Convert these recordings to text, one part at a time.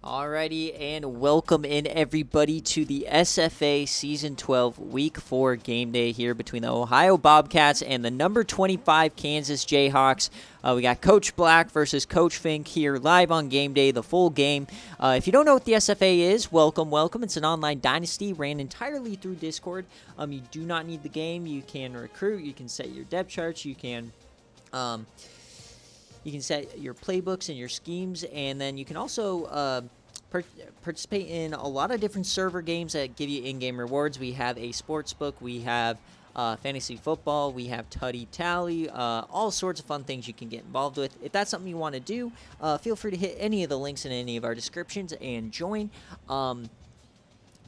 Alrighty, and welcome in everybody to the SFA Season 12 Week 4 game day here between the Ohio Bobcats and the number 25 Kansas Jayhawks. We got Coach Black versus Coach Fink here live on game day, the full game. If you don't know what the SFA is, welcome. It's an online dynasty ran entirely through Discord. You do not need the game. You can recruit. You can set your depth charts. You can set your playbooks and your schemes, and then you can also participate in a lot of different server games that give you in-game rewards. We have a sportsbook, we have fantasy football, we have Tutty Tally, all sorts of fun things you can get involved with. If that's something you want to do, feel free to hit any of the links in any of our descriptions and join.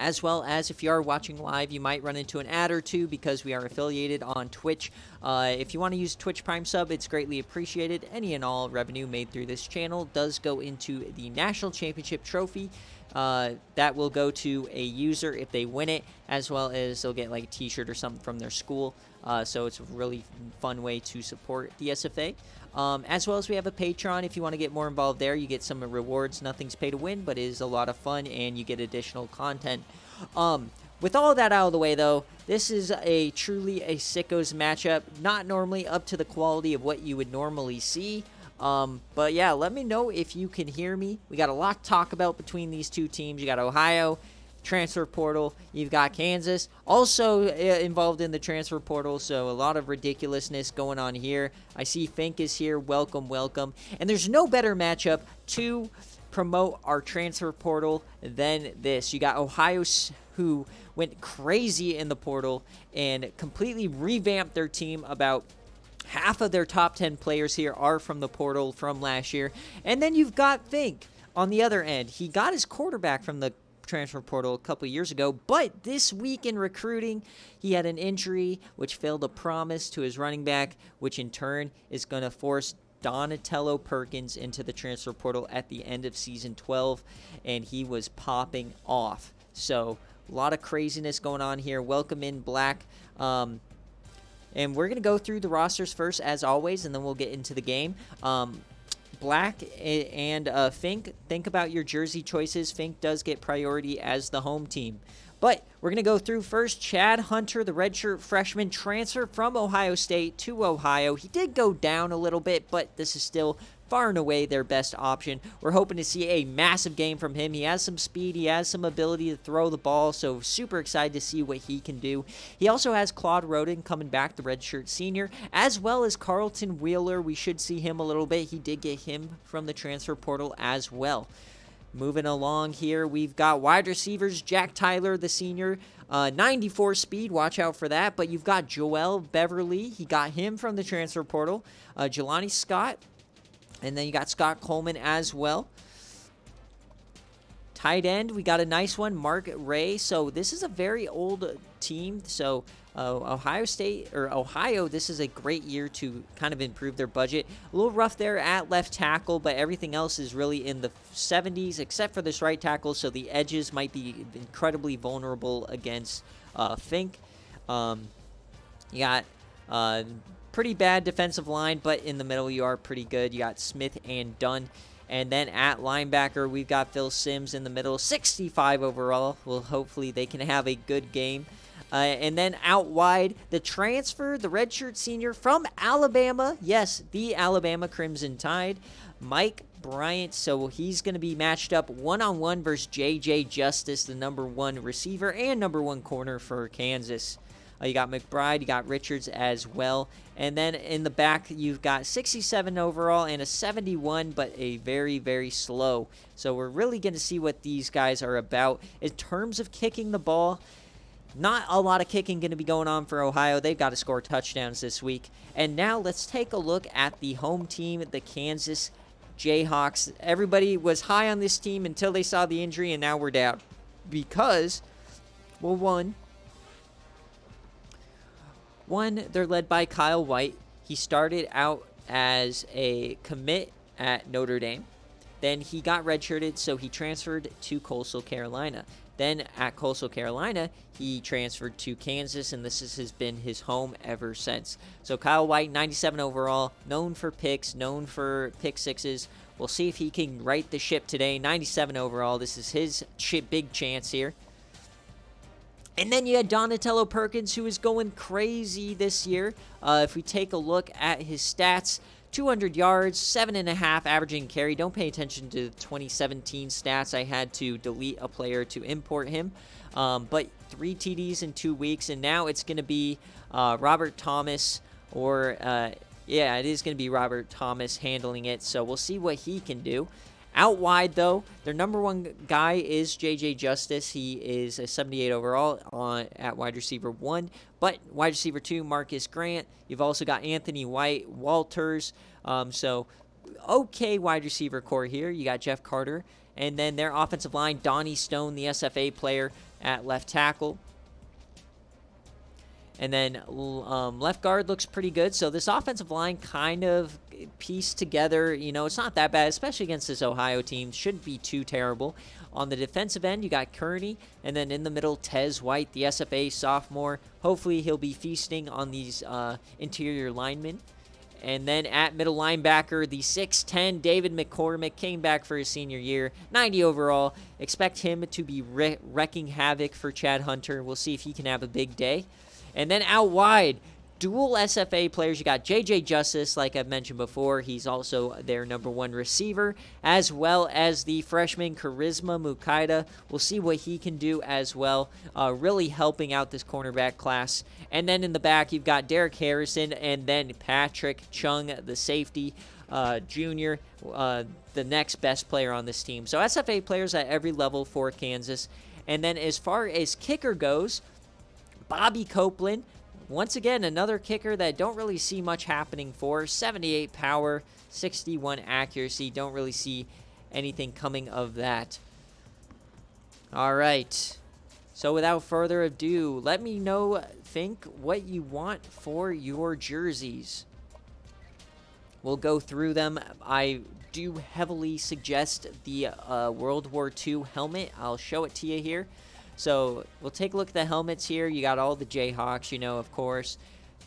As well as if you are watching live, you might run into an ad or two because we are affiliated on Twitch. If you want to use Twitch Prime Sub, it's greatly appreciated. Any and all revenue made through this channel does go into the National Championship Trophy. That will go to a user if they win it, as well as they'll get like a t-shirt or something from their school. So it's a really fun way to support the SFA. As well as we have a Patreon. If you want to get more involved there, you get some rewards. Nothing's pay to win, but it is a lot of fun, and you get additional content. With all that out of the way, though, this is truly a sickos matchup. Not normally up to the quality of what you would normally see. But yeah, let me know if you can hear me. We got a lot to talk about between these two teams. You got Ohio transfer portal, you've got Kansas also involved in the transfer portal, so a lot of ridiculousness going on here. I see Fink is here. Welcome. And there's no better matchup to promote our transfer portal than this. You got Ohio, who went crazy in the portal and completely revamped their team. About half of their top 10 players here are from the portal from last year. And then you've got Fink on the other end. He got his quarterback from the transfer portal a couple years ago, but this week in recruiting he had an injury which failed a promise to his running back, which in turn is going to force Donatello Perkins into the transfer portal at the end of season 12, and he was popping off. So a lot of craziness going on here. Welcome in, Black. And we're going to go through the rosters first as always, and then we'll get into the game. Black and Fink, think about your jersey choices. Fink does get priority as the home team. But we're going to go through first. Chad Hunter, the redshirt freshman, transfer from Ohio State to Ohio. He did go down a little bit, but this is still far and away their best option. We're hoping to see a massive game from him. He has some speed. He has some ability to throw the ball, so super excited to see what he can do. He also has Claude Roden coming back, the redshirt senior, as well as Carlton Wheeler. We should see him a little bit. He did get him from the transfer portal as well. Moving along here, we've got wide receivers, Jack Tyler, the senior, 94 speed, watch out for that. But you've got Joel Beverly. He got him from the transfer portal. Jelani Scott. And then you got Scott Coleman as well. Tight end, we got a nice one, Mark Ray. So this is a very old team. So Ohio, this is a great year to kind of improve their budget. A little rough there at left tackle, but everything else is really in the 70s except for this right tackle. So the edges might be incredibly vulnerable against Fink. You got pretty bad defensive line, but in the middle you are pretty good. You got Smith and Dunn. And then at linebacker, we've got Phil Sims in the middle, 65 overall. Well, hopefully they can have a good game. And then out wide, the transfer, the redshirt senior from Alabama. Yes, the Alabama Crimson Tide, Mike Bryant. So he's going to be matched up one-on-one versus J.J. Justice, the number 1 receiver and number 1 corner for Kansas. You got McBride, you got Richards as well. And then in the back, you've got 67 overall and a 71, but a very, very slow. So we're really going to see what these guys are about. In terms of kicking the ball, not a lot of kicking going to be going on for Ohio. They've got to score touchdowns this week. And now let's take a look at the home team, the Kansas Jayhawks. Everybody was high on this team until they saw the injury, and now we're down. Because, well, One, they're led by Kyle White. He started out as a commit at Notre Dame. Then he got redshirted, so he transferred to Coastal Carolina. Then at Coastal Carolina, he transferred to Kansas, and this has been his home ever since. So Kyle White, 97 overall, known for picks, known for pick sixes, We'll see if he can right the ship today. 97 overall. This is his big chance here. And then you had Donatello Perkins, who is going crazy this year. If we take a look at his stats, 200 yards, 7.5 averaging carry. Don't pay attention to the 2017 stats. I had to delete a player to import him. But 3 TDs in 2 weeks, and now it's going to be Robert Thomas or... yeah, it is going to be Robert Thomas handling it, so we'll see what he can do. Out wide, though, their number 1 guy is J.J. Justice. He is a 78 overall at wide receiver 1. But wide receiver 2, Marcus Grant. You've also got Anthony White, Walters. So, okay wide receiver core here. You got Jeff Carter. And then their offensive line, Donnie Stone, the SFA player at left tackle. And then left guard looks pretty good. So this offensive line kind of pieced together. You know, it's not that bad, especially against this Ohio team. Shouldn't be too terrible. On the defensive end, you got Kearney. And then in the middle, Tez White, the SFA sophomore. Hopefully he'll be feasting on these interior linemen. And then at middle linebacker, the 6'10", David McCormick came back for his senior year. 90 overall. Expect him to be wrecking havoc for Chad Hunter. We'll see if he can have a big day. And then out wide, dual SFA players. You got J.J. Justice, like I've mentioned before. He's also their number 1 receiver, as well as the freshman Charisma Mukaida. We'll see what he can do as well, really helping out this cornerback class. And then in the back, you've got Derek Harrison and then Patrick Chung, the safety junior, the next best player on this team. So SFA players at every level for Kansas. And then as far as kicker goes, Bobby Copeland, once again, another kicker that don't really see much happening for. 78 power, 61 accuracy. Don't really see anything coming of that. All right. So without further ado, let me think what you want for your jerseys. We'll go through them. I do heavily suggest the World War II helmet. I'll show it to you here. So we'll take a look at the helmets here. You got all the Jayhawks, you know, of course.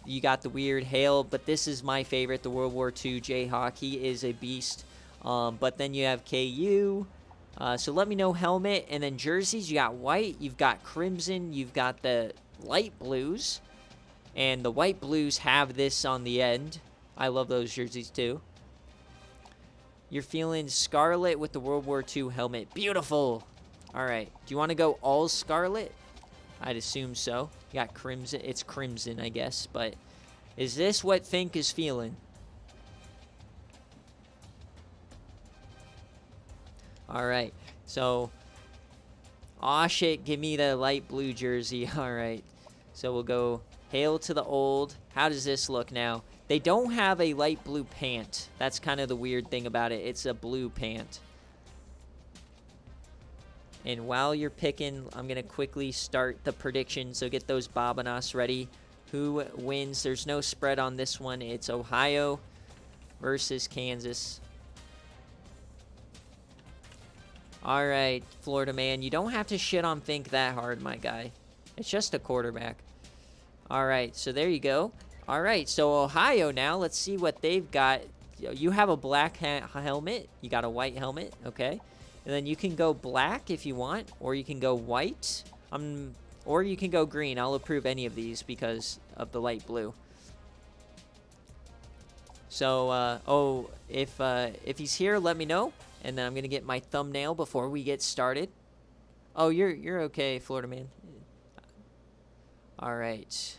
You got the weird Hale, but this is my favorite, the World War II Jayhawk. He is a beast. But then you have KU. So let me know helmet. And then jerseys, you got white, you've got crimson, you've got the light blues. And the white blues have this on the end. I love those jerseys too. You're feeling scarlet with the World War II helmet. Beautiful. All right. Do you want to go all scarlet? I'd assume so. You got crimson. It's crimson, I guess. But is this what Fink is feeling? All right. So, aw shit, give me the light blue jersey. All right. So we'll go hail to the old. How does this look now? They don't have a light blue pant. That's kind of the weird thing about it. It's a blue pant. And while you're picking, I'm going to quickly start the prediction. So get those Bobanos ready. Who wins? There's no spread on this one. It's Ohio versus Kansas. All right, Florida man. You don't have to shit on Fink that hard, my guy. It's just a quarterback. All right, so there you go. All right, so Ohio now. Let's see what they've got. You have a black helmet. You got a white helmet. Okay. And then you can go black if you want, or you can go white, or you can go green. I'll approve any of these because of the light blue. So, if he's here, let me know, and then I'm gonna get my thumbnail before we get started. Oh, you're okay, Florida man. All right.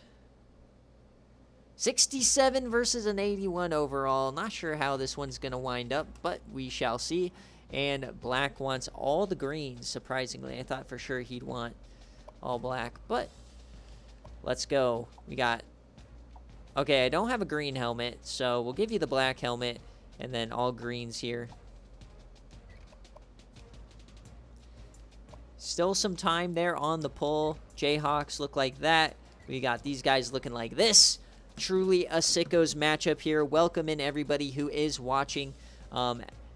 67 versus an 81 overall. Not sure how this one's gonna wind up, but we shall see. And black wants all the greens, surprisingly. I thought for sure he'd want all black, but let's go. We got... Okay, I don't have a green helmet, so we'll give you the black helmet, and then all greens here. Still some time there on the pull. Jayhawks look like that. We got these guys looking like this. Truly a sickos matchup here. Welcome in everybody who is watching.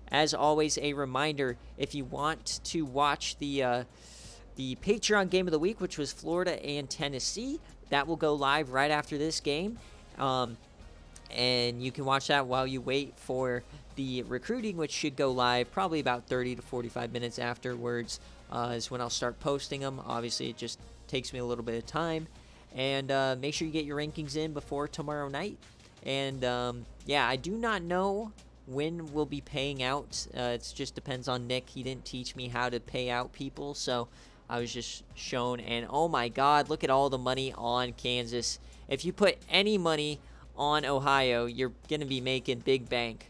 As always, a reminder, if you want to watch the Patreon game of the week, which was Florida and Tennessee, that will go live right after this game. And you can watch that while you wait for the recruiting, which should go live probably about 30 to 45 minutes afterwards, is when I'll start posting them. Obviously, it just takes me a little bit of time. And make sure you get your rankings in before tomorrow night. And yeah, I do not know when we'll be paying out. It just depends on Nick. He didn't teach me how to pay out people, so I was just shown. And oh my God, look at all the money on Kansas. If you put any money on Ohio, you're going to be making big bank.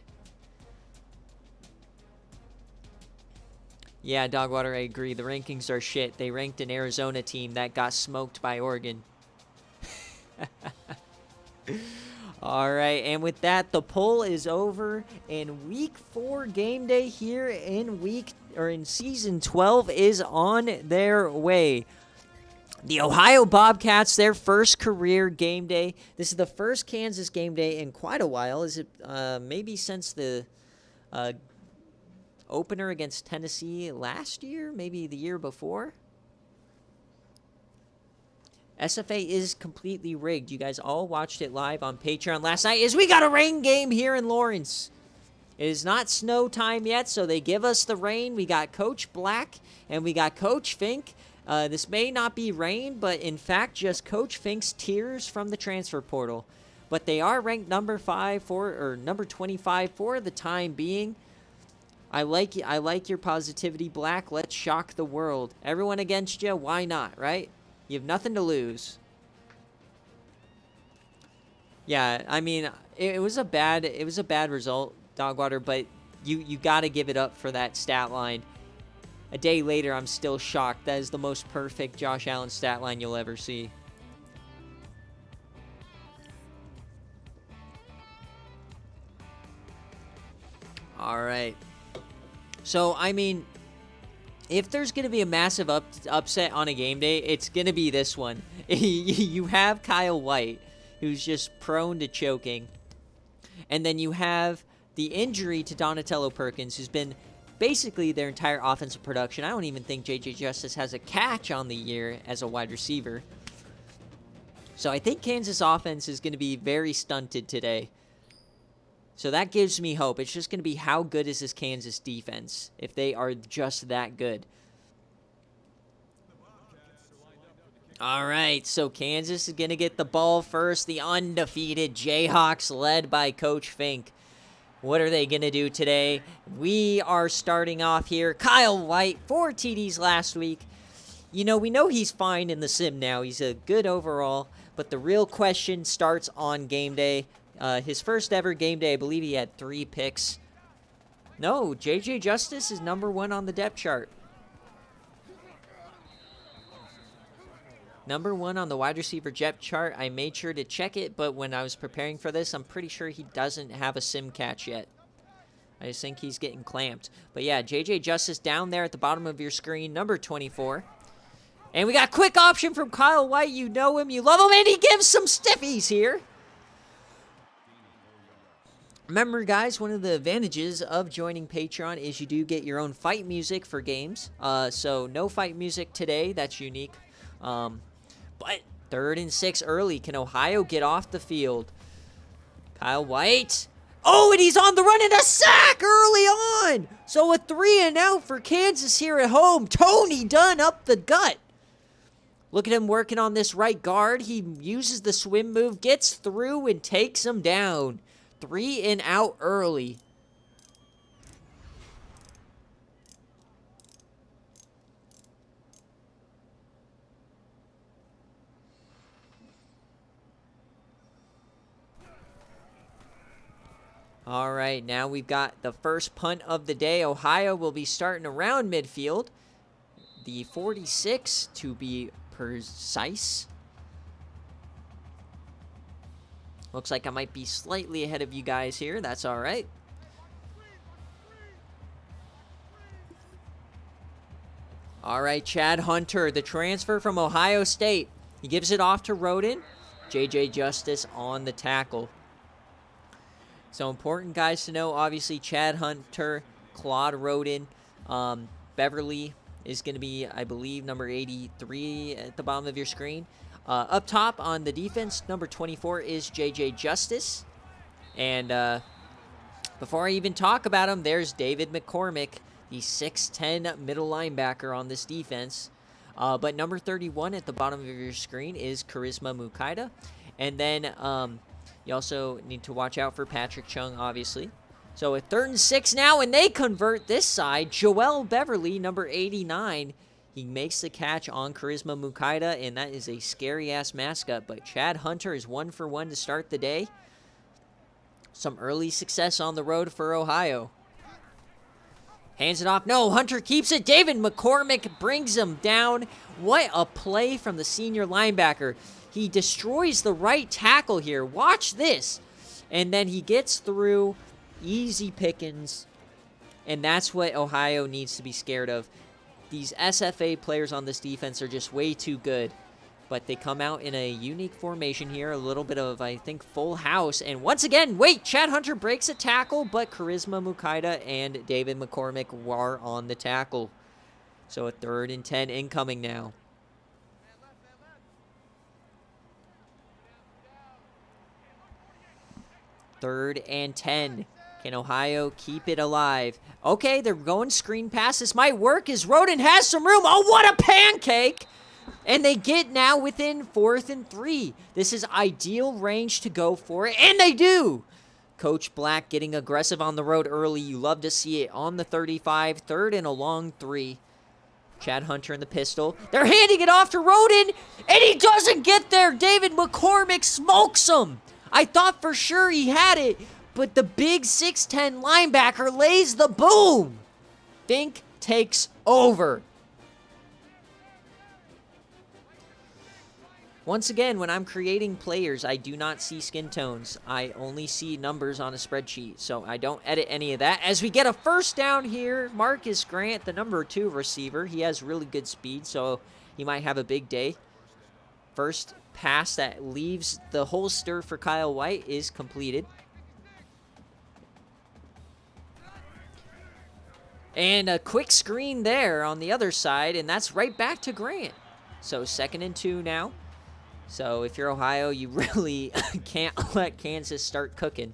Yeah, Dogwater, I agree. The rankings are shit. They ranked an Arizona team that got smoked by Oregon. All right, and with that, the poll is over, and Week 4 game day here in Season 12 is on their way. The Ohio Bobcats, their first career game day. This is the first Kansas game day in quite a while. Is it maybe since the opener against Tennessee last year? Maybe the year before? SFA is completely rigged. You guys all watched it live on Patreon last night. We got a rain game here in Lawrence. It is not snow time yet, so they give us the rain. We got Coach Black and we got Coach Fink. This may not be rain, but in fact, just Coach Fink's tears from the transfer portal. But they are ranked number 25 for the time being. I like your positivity, Black. Let's shock the world. Everyone against you. Why not, right? You have nothing to lose. Yeah, I mean, it was a bad result, Dogwater, but you got to give it up for that stat line. A day later, I'm still shocked. That is the most perfect Josh Allen stat line you'll ever see. All right. So, I mean, if there's going to be a massive upset on a game day, it's going to be this one. You have Kyle White, who's just prone to choking. And then you have the injury to Donatello Perkins, who's been basically their entire offensive production. I don't even think J.J. Justice has a catch on the year as a wide receiver. So I think Kansas offense is going to be very stunted today. So that gives me hope. It's just going to be how good is this Kansas defense if they are just that good. All right, so Kansas is going to get the ball first. The undefeated Jayhawks led by Coach Fink. What are they going to do today? We are starting off here. Kyle White, 4 TDs last week. You know, we know he's fine in the sim now. He's a good overall. But the real question starts on game day. His first ever game day, I believe he had 3 picks. No, J.J. Justice is number 1 on the depth chart. Number 1 on the wide receiver depth chart. I made sure to check it, but when I was preparing for this, I'm pretty sure he doesn't have a sim catch yet. I just think he's getting clamped. But yeah, J.J. Justice down there at the bottom of your screen, number 24. And we got quick option from Kyle White. You know him, you love him, and he gives some stiffies here. Remember, guys, one of the advantages of joining Patreon is you do get your own fight music for games. So no fight music today. That's unique. But 3rd and 6 early. Can Ohio get off the field? Kyle White. Oh, and he's on the run and a sack early on. So a 3 and out for Kansas here at home. Tony Dunn up the gut. Look at him working on this right guard. He uses the swim move, gets through, and takes him down. 3 and out early. All right, now we've got the first punt of the day. Ohio will be starting around midfield. The 46 to be precise. Looks like I might be slightly ahead of you guys here. That's all right. All right, Chad Hunter, the transfer from Ohio State. He gives it off to Roden. J.J. Justice on the tackle. So important guys to know. Obviously, Chad Hunter, Claude Roden, Beverly is going to be, I believe, number 83 at the bottom of your screen. Up top on the defense, number 24 is J.J. Justice. And Before I even talk about him, there's David McCormick, the 6'10 middle linebacker on this defense. But number 31 at the bottom of your screen is Charisma Mukaida. And then you also need to watch out for Patrick Chung, obviously. So with 3rd and 6 now, and they convert this side. Joel Beverly, number 89, he makes the catch on Charisma Mukaida, and that is a scary-ass mascot. But Chad Hunter is 1 for 1 to start the day. Some early success on the road for Ohio. Hands it off. No, Hunter keeps it. David McCormick brings him down. What a play from the senior linebacker. He destroys the right tackle here. Watch this. And then he gets through. Easy pickings. And that's what Ohio needs to be scared of. These SFA players on this defense are just way too good. But they come out in a unique formation here. A little bit of, I think, full house. And once again, wait, Chad Hunter breaks a tackle, but Charisma Mukaida and David McCormick are on the tackle. So a 3rd and 10 incoming now. Third and 10. Can Ohio keep it alive? Okay, they're going screen pass. This might work as Roden has some room. Oh, what a pancake! And they get now within 4th and 3. This is ideal range to go for it, and they do! Coach Black getting aggressive on the road early. You love to see it on the 35. 3rd and a long 3. Chad Hunter in the pistol. They're handing it off to Roden, and he doesn't get there. David McCormick smokes him. I thought for sure he had it, but the big 6'10 linebacker lays the boom. Fink takes over. Once again, when I'm creating players, I do not see skin tones. I only see numbers on a spreadsheet, so I don't edit any of that. As we get a first down here, Marcus Grant, the number 2 receiver. He has really good speed, so he might have a big day. First pass that leaves the holster for Kyle White is completed. And a quick screen there on the other side, and that's right back to Grant. So 2nd and 2 now. So if you're Ohio, you really can't let Kansas start cooking.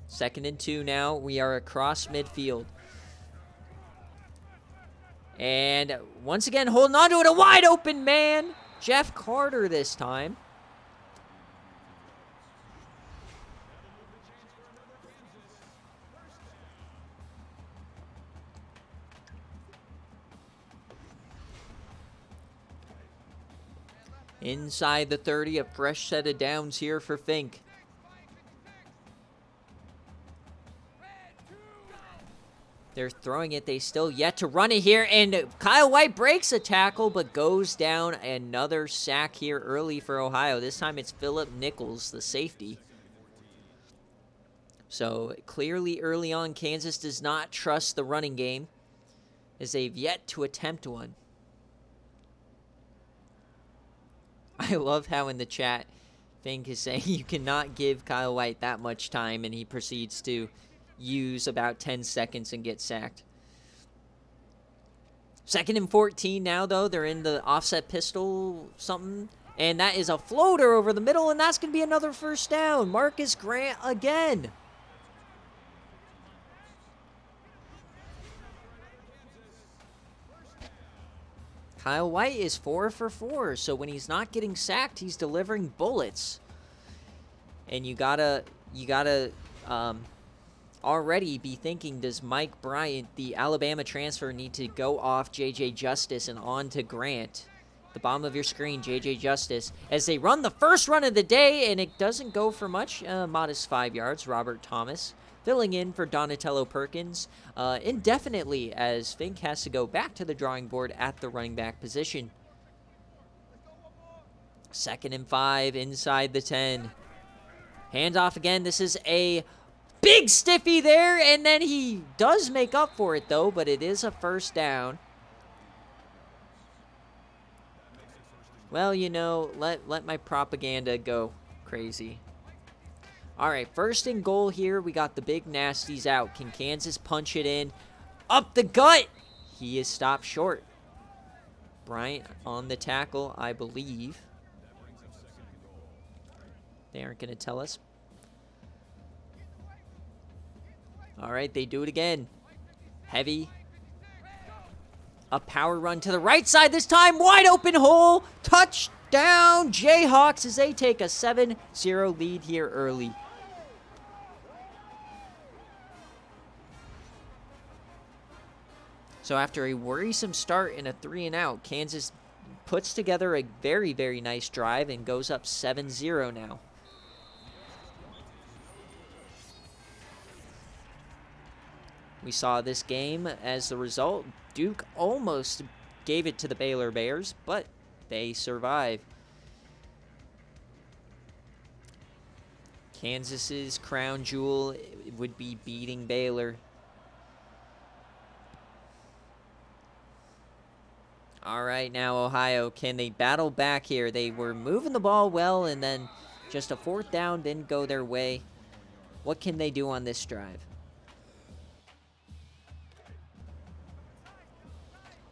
Second and 2 now. We are across midfield. And once again, holding on to it, a wide open man. Jeff Carter this time. Inside the 30, a fresh set of downs here for Fink. They're throwing it. They still yet to run it here. And Kyle White breaks a tackle, but goes down. Another sack here early for Ohio. This time it's Philip Nichols, the safety. So clearly early on, Kansas does not trust the running game, as they've yet to attempt one. I love how in the chat, Fink is saying you cannot give Kyle White that much time, and he proceeds to use about 10 seconds and get sacked. 2nd and 14 now, though. They're in the offset pistol something, and that is a floater over the middle, and that's going to be another first down. Marcus Grant again. Kyle White is 4 for 4, so when he's not getting sacked, he's delivering bullets. And you gotta already be thinking, does Mike Bryant, the Alabama transfer, need to go off J.J. Justice and on to Grant? The bottom of your screen, J.J. Justice, as they run the first run of the day, and it doesn't go for much, modest 5 yards. Robert Thomas filling in for Donatello Perkins indefinitely, as Fink has to go back to the drawing board at the running back position. 2nd and 5 inside the 10. Handoff again. This is a big stiffy there, and then he does make up for it, though, but it is a first down. Well, you know, let my propaganda go crazy. All right, 1st and goal here. We got the big nasties out. Can Kansas punch it in? Up the gut. He is stopped short. Bryant on the tackle, I believe. They aren't going to tell us. All right, they do it again. Heavy. A power run to the right side this time. Wide open hole. Touchdown, Jayhawks, as they take a 7-0 lead here early. So after a worrisome start and a 3-and-out, Kansas puts together a very, very nice drive and goes up 7-0 now. We saw this game as the result. Duke almost gave it to the Baylor Bears, but they survive. Kansas's crown jewel would be beating Baylor. All right, now Ohio, can they battle back here? They were moving the ball well, and then just a 4th down didn't go their way. What can they do on this drive?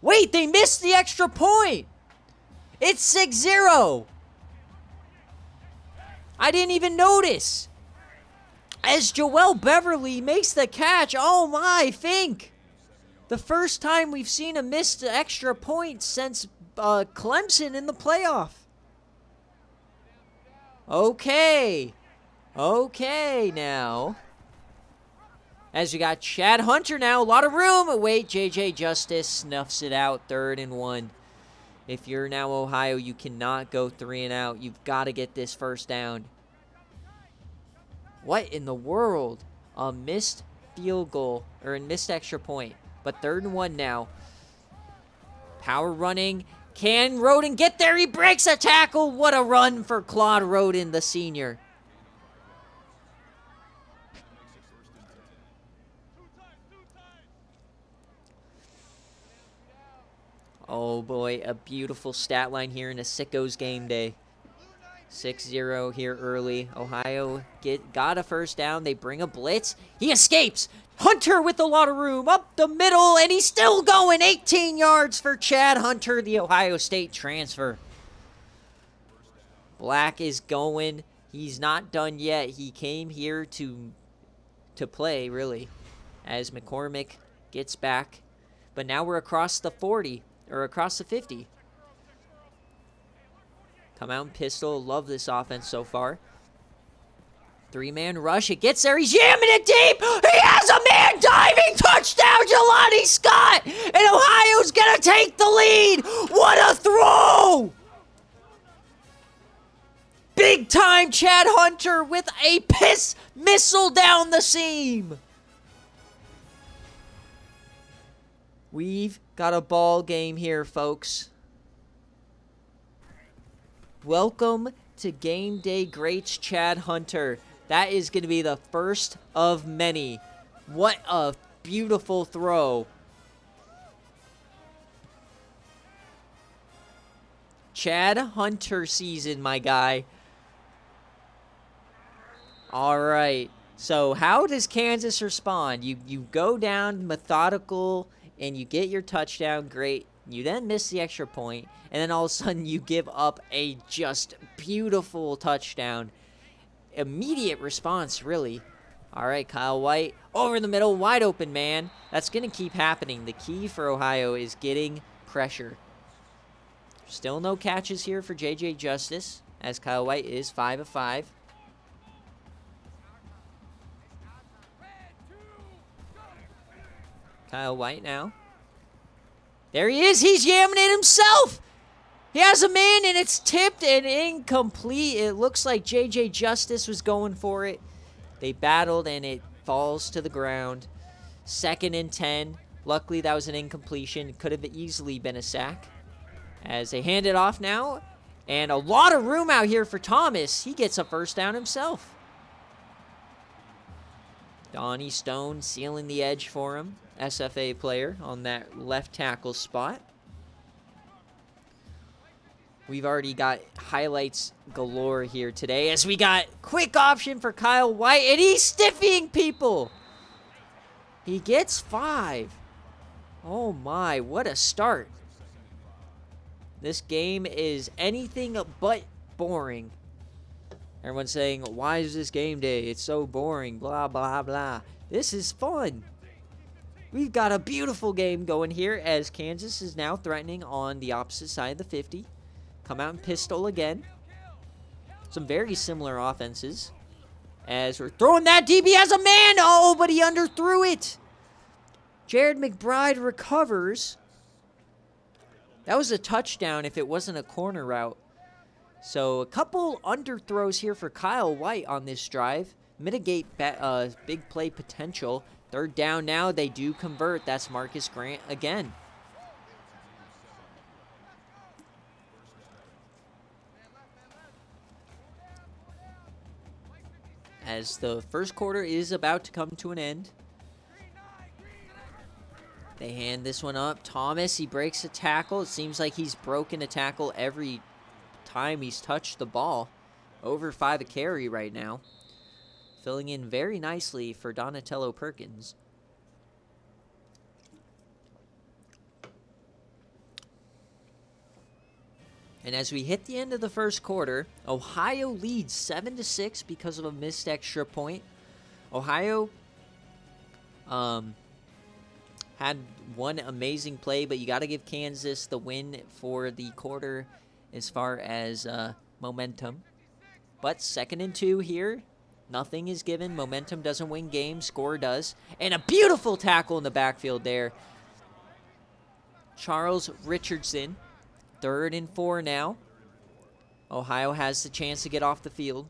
Wait, they missed the extra point. It's 6-0. I didn't even notice. As Joel Beverly makes the catch, oh my, think. The first time we've seen a missed extra point since Clemson in the playoff. Okay. Okay, now. As you got Chad Hunter now, a lot of room. Wait, J.J. Justice snuffs it out, 3rd and 1. If you're now Ohio, you cannot go 3-and-out. You've got to get this 1st down. What in the world? A missed field goal, or a missed extra point. But 3rd and 1 now. Power running. Can Roden get there? He breaks a tackle. What a run for Claude Roden, the senior. Oh boy, a beautiful stat line here in a Sickos game day. 6-0 here early. Ohio got a 1st down. They bring a blitz. He escapes. Hunter with a lot of room up the middle, and he's still going. 18 yards for Chad Hunter, the Ohio State transfer. Black is going. He's not done yet. He came here to play, really, as McCormick gets back. But now we're across the 40, or across the 50. Come out and pistol. Love this offense so far. 3-man rush. It gets there. He's jamming it deep. He has a man diving. Touchdown, Jelani Scott. And Ohio's going to take the lead. What a throw. Big time Chad Hunter with a piss missile down the seam. We've got a ball game here, folks. Welcome to Game Day Greats Chad Hunter. That is going to be the first of many. What a beautiful throw. Chad Hunter season, my guy. All right. So how does Kansas respond? You go down methodical and you get your touchdown. Great. You then miss the extra point, and then all of a sudden you give up a just beautiful touchdown. Immediate response, really. All right, Kyle White over the middle, wide open man. That's going to keep happening. The key for Ohio is getting pressure. Still no catches here for J.J. Justice, as Kyle White is 5 of 5. Kyle White now. There he is. He's yamming it himself. He has a man, and it's tipped and incomplete. It looks like J.J. Justice was going for it. They battled, and it falls to the ground. 2nd and 10. Luckily, that was an incompletion. Could have easily been a sack. As they hand it off now, and a lot of room out here for Thomas. He gets a 1st down himself. Donnie Stone sealing the edge for him. SFA player on that left tackle spot. We've already got highlights galore here today as we got quick option for Kyle White, and he's stiffing people. He gets 5. Oh my, what a start. This game is anything but boring Everyone's saying, why is this game day? It's so boring, blah, blah, blah. This is fun. We've got a beautiful game going here as Kansas is now threatening on the opposite side of the 50. Come out and pistol again. Some very similar offenses. As we're throwing that deep, he has a man. Oh, but he underthrew it. Jared McBride recovers. That was a touchdown if it wasn't a corner route. So a couple underthrows here for Kyle White on this drive. Mitigate big play potential. Third down now. They do convert. That's Marcus Grant again. As the first quarter is about to come to an end. They hand this one up. Thomas, he breaks a tackle. It seems like he's broken a tackle every time he's touched the ball. Over 5 a carry right now. Filling in very nicely for Donatello Perkins. And as we hit the end of the first quarter, Ohio leads 7-6 because of a missed extra point. Ohio had one amazing play, but you got to give Kansas the win for the quarter as far as momentum. But 2nd and 2 here. Nothing is given. Momentum doesn't win games. Score does. And a beautiful tackle in the backfield there. Charles Richardson. 3rd and 4 now. Ohio has the chance to get off the field.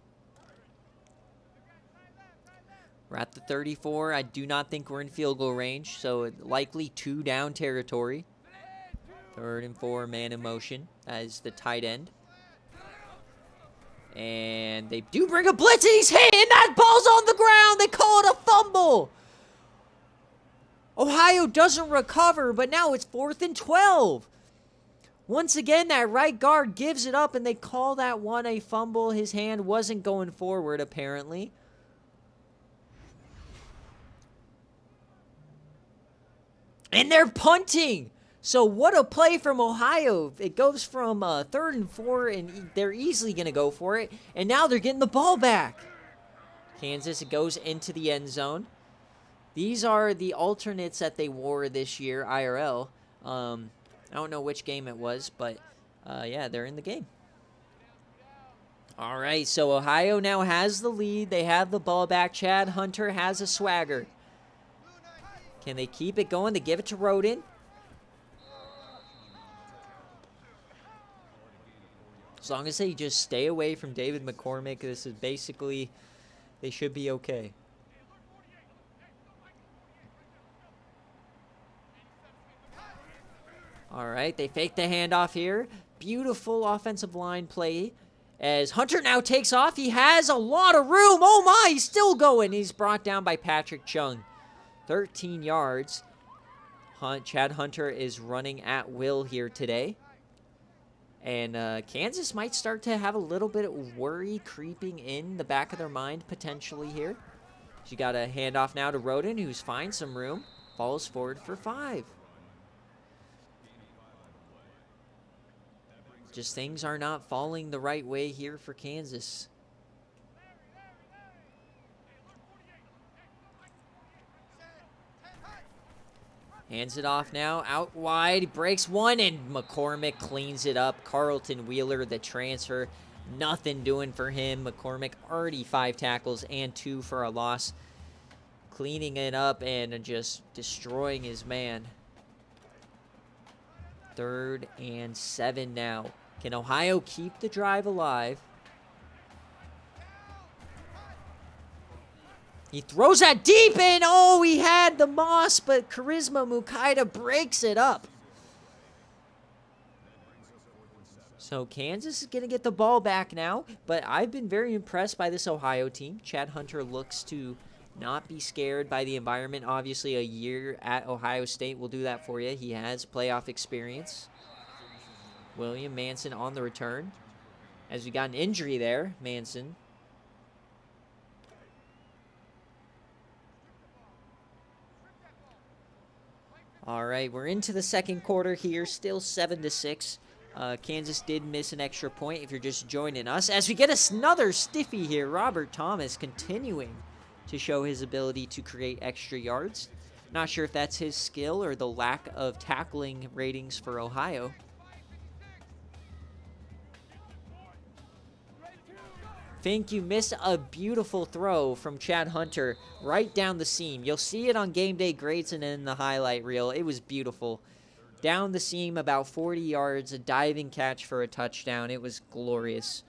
We're at the 34. I do not think we're in field goal range, so likely 2 down territory. 3rd and 4, man in motion as the tight end. And they do bring a blitz, and he's hit, and that ball's on the ground. They call it a fumble. Ohio doesn't recover, but now it's 4th and 12. Once again, that right guard gives it up, and they call that one a fumble. His hand wasn't going forward, apparently. And they're punting. So what a play from Ohio. It goes from 3rd and 4, and they're easily going to go for it. And now they're getting the ball back. Kansas, it goes into the end zone. These are the alternates that they wore this year, IRL. I don't know which game it was, but yeah, they're in the game. All right, so Ohio now has the lead. They have the ball back. Chad Hunter has a swagger. Can they keep it going? They give it to Roden. As long as they just stay away from David McCormick, this is basically, they should be okay. All right, they fake the handoff here. Beautiful offensive line play as Hunter now takes off. He has a lot of room. Oh my, he's still going. He's brought down by Patrick Chung. 13 yards. Chad Hunter is running at will here today. And Kansas might start to have a little bit of worry creeping in the back of their mind potentially here. She got a handoff now to Roden, who's finds some room. Falls forward for 5. Just things are not falling the right way here for Kansas. Hands it off now, out wide, breaks one, and McCormick cleans it up. Carlton Wheeler, the transfer, nothing doing for him. McCormick already 5 tackles and 2 for a loss. Cleaning it up and just destroying his man. 3rd and 7 now. Can Ohio keep the drive alive? He throws that deep in. Oh, he had the moss, but Charisma Mukaida breaks it up. So Kansas is going to get the ball back now, but I've been very impressed by this Ohio team. Chad Hunter looks to not be scared by the environment. Obviously, a year at Ohio State will do that for you. He has playoff experience. William Manson on the return. As we got an injury there, Manson. All right, we're into the second quarter here, still 7-6. Kansas did miss an extra point if you're just joining us. As we get another stiffy here, Robert Thomas continuing to show his ability to create extra yards. Not sure if that's his skill or the lack of tackling ratings for Ohio. Fink, you missed a beautiful throw from Chad Hunter right down the seam. You'll see it on game day grades and in the highlight reel. It was beautiful. Down the seam about 40 yards, a diving catch for a touchdown. It was glorious.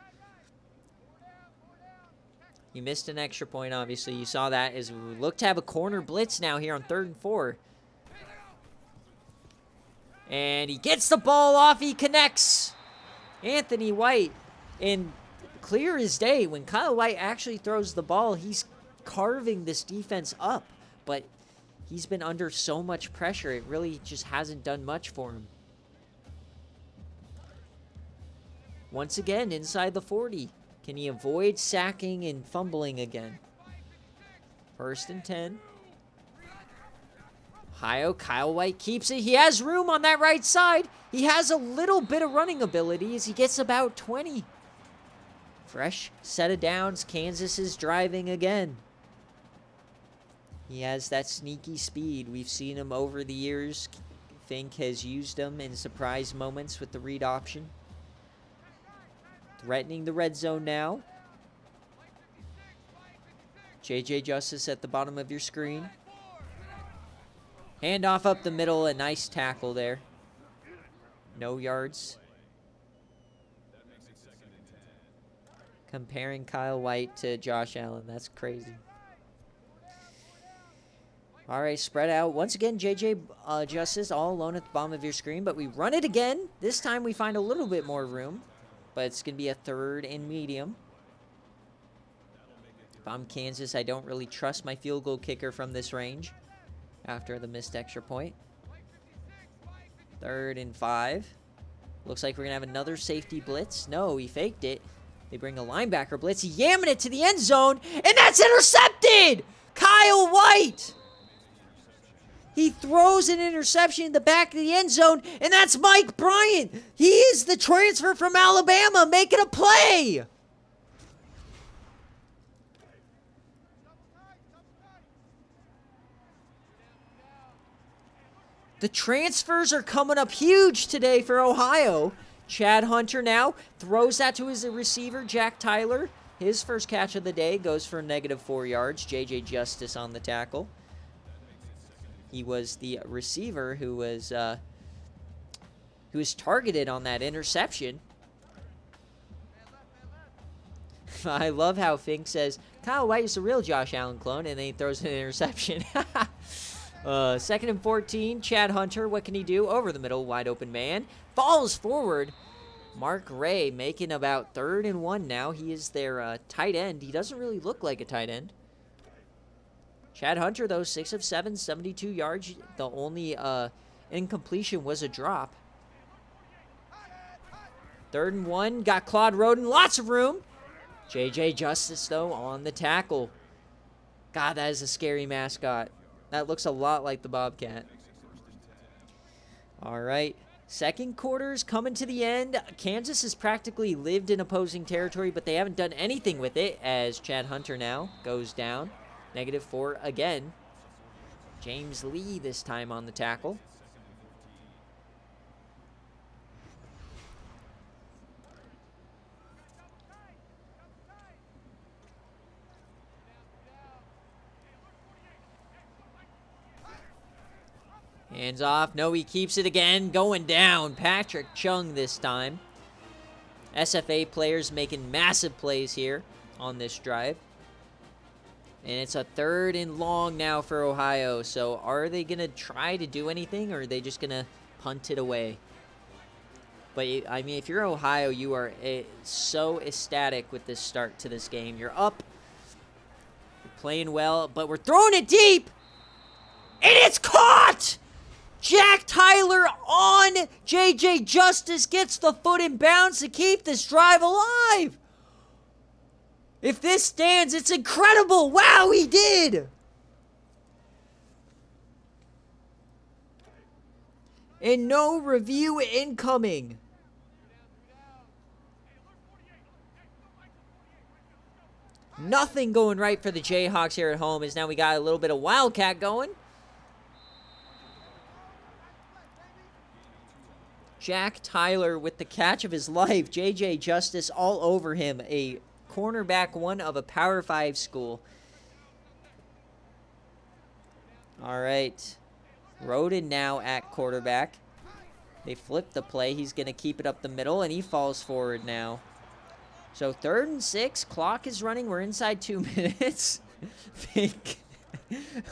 You missed an extra point, obviously. You saw that as we look to have a corner blitz now here on 3rd and 4. And he gets the ball off. He connects. Anthony White. And clear as day, when Kyle White actually throws the ball, he's carving this defense up. But he's been under so much pressure, it really just hasn't done much for him. Once again, inside the 40. Can he avoid sacking and fumbling again? 1st and 10. Ohio, Kyle White keeps it. He has room on that right side. He has a little bit of running ability as he gets about 20. Fresh set of downs. Kansas is driving again. He has that sneaky speed. We've seen him over the years. Fink has used him in surprise moments with the read option. Threatening the red zone now. JJ Justice at the bottom of your screen. Handoff up the middle. A nice tackle there. No yards. Comparing Kyle White to Josh Allen. That's crazy. All right, spread out. Once again, JJ Justice all alone at the bottom of your screen, but we run it again. This time we find a little bit more room, but it's going to be a 3rd and medium. If I'm Kansas, I don't really trust my field goal kicker from this range after the missed extra point. 3rd and 5. Looks like we're going to have another safety blitz. No, he faked it. They bring a linebacker blitz. Yamming it to the end zone, and that's intercepted! Kyle White! He throws an interception in the back of the end zone, and that's Mike Bryant. He is the transfer from Alabama making a play. The transfers are coming up huge today for Ohio. Chad Hunter now throws that to his receiver, Jack Tyler. His first catch of the day goes for -4 yards. JJ Justice on the tackle. He was the receiver who was targeted on that interception. I love how Fink says, Kyle White is a real Josh Allen clone, and then he throws an interception. 2nd and 14, Chad Hunter, what can he do? Over the middle, wide open man. Falls forward. Mark Ray making about 3rd and 1 now. He is their tight end. He doesn't really look like a tight end. Chad Hunter, though, 6 of 7, 72 yards. The only incompletion was a drop. 3rd and 1, got Claude Roden, lots of room. JJ Justice, though, on the tackle. God, that is a scary mascot. That looks a lot like the Bobcat. All right, 2nd quarter's coming to the end. Kansas has practically lived in opposing territory, but they haven't done anything with it as Chad Hunter now goes down. -4 again. James Lee this time on the tackle. Hands off. No, he keeps it again. Going down. Patrick Chung this time. SFA players making massive plays here on this drive. And it's a 3rd and long now for Ohio. So are they going to try to do anything, or are they just going to punt it away? But, I mean, if you're Ohio, you are so ecstatic with this start to this game. You're up. You're playing well, but we're throwing it deep. And it's caught! Jack Tyler on JJ Justice gets the foot in bounds to keep this drive alive. If this stands, it's incredible. Wow, he did. And no review incoming. Nothing going right for the Jayhawks here at home, as now we got a little bit of Wildcat going. Jack Tyler with the catch of his life. JJ Justice all over him. A cornerback one of a Power 5 school. All right. Roden now at quarterback. They flip the play. He's going to keep it up the middle, and he falls forward now. So 3rd and 6. Clock is running. We're inside 2 minutes.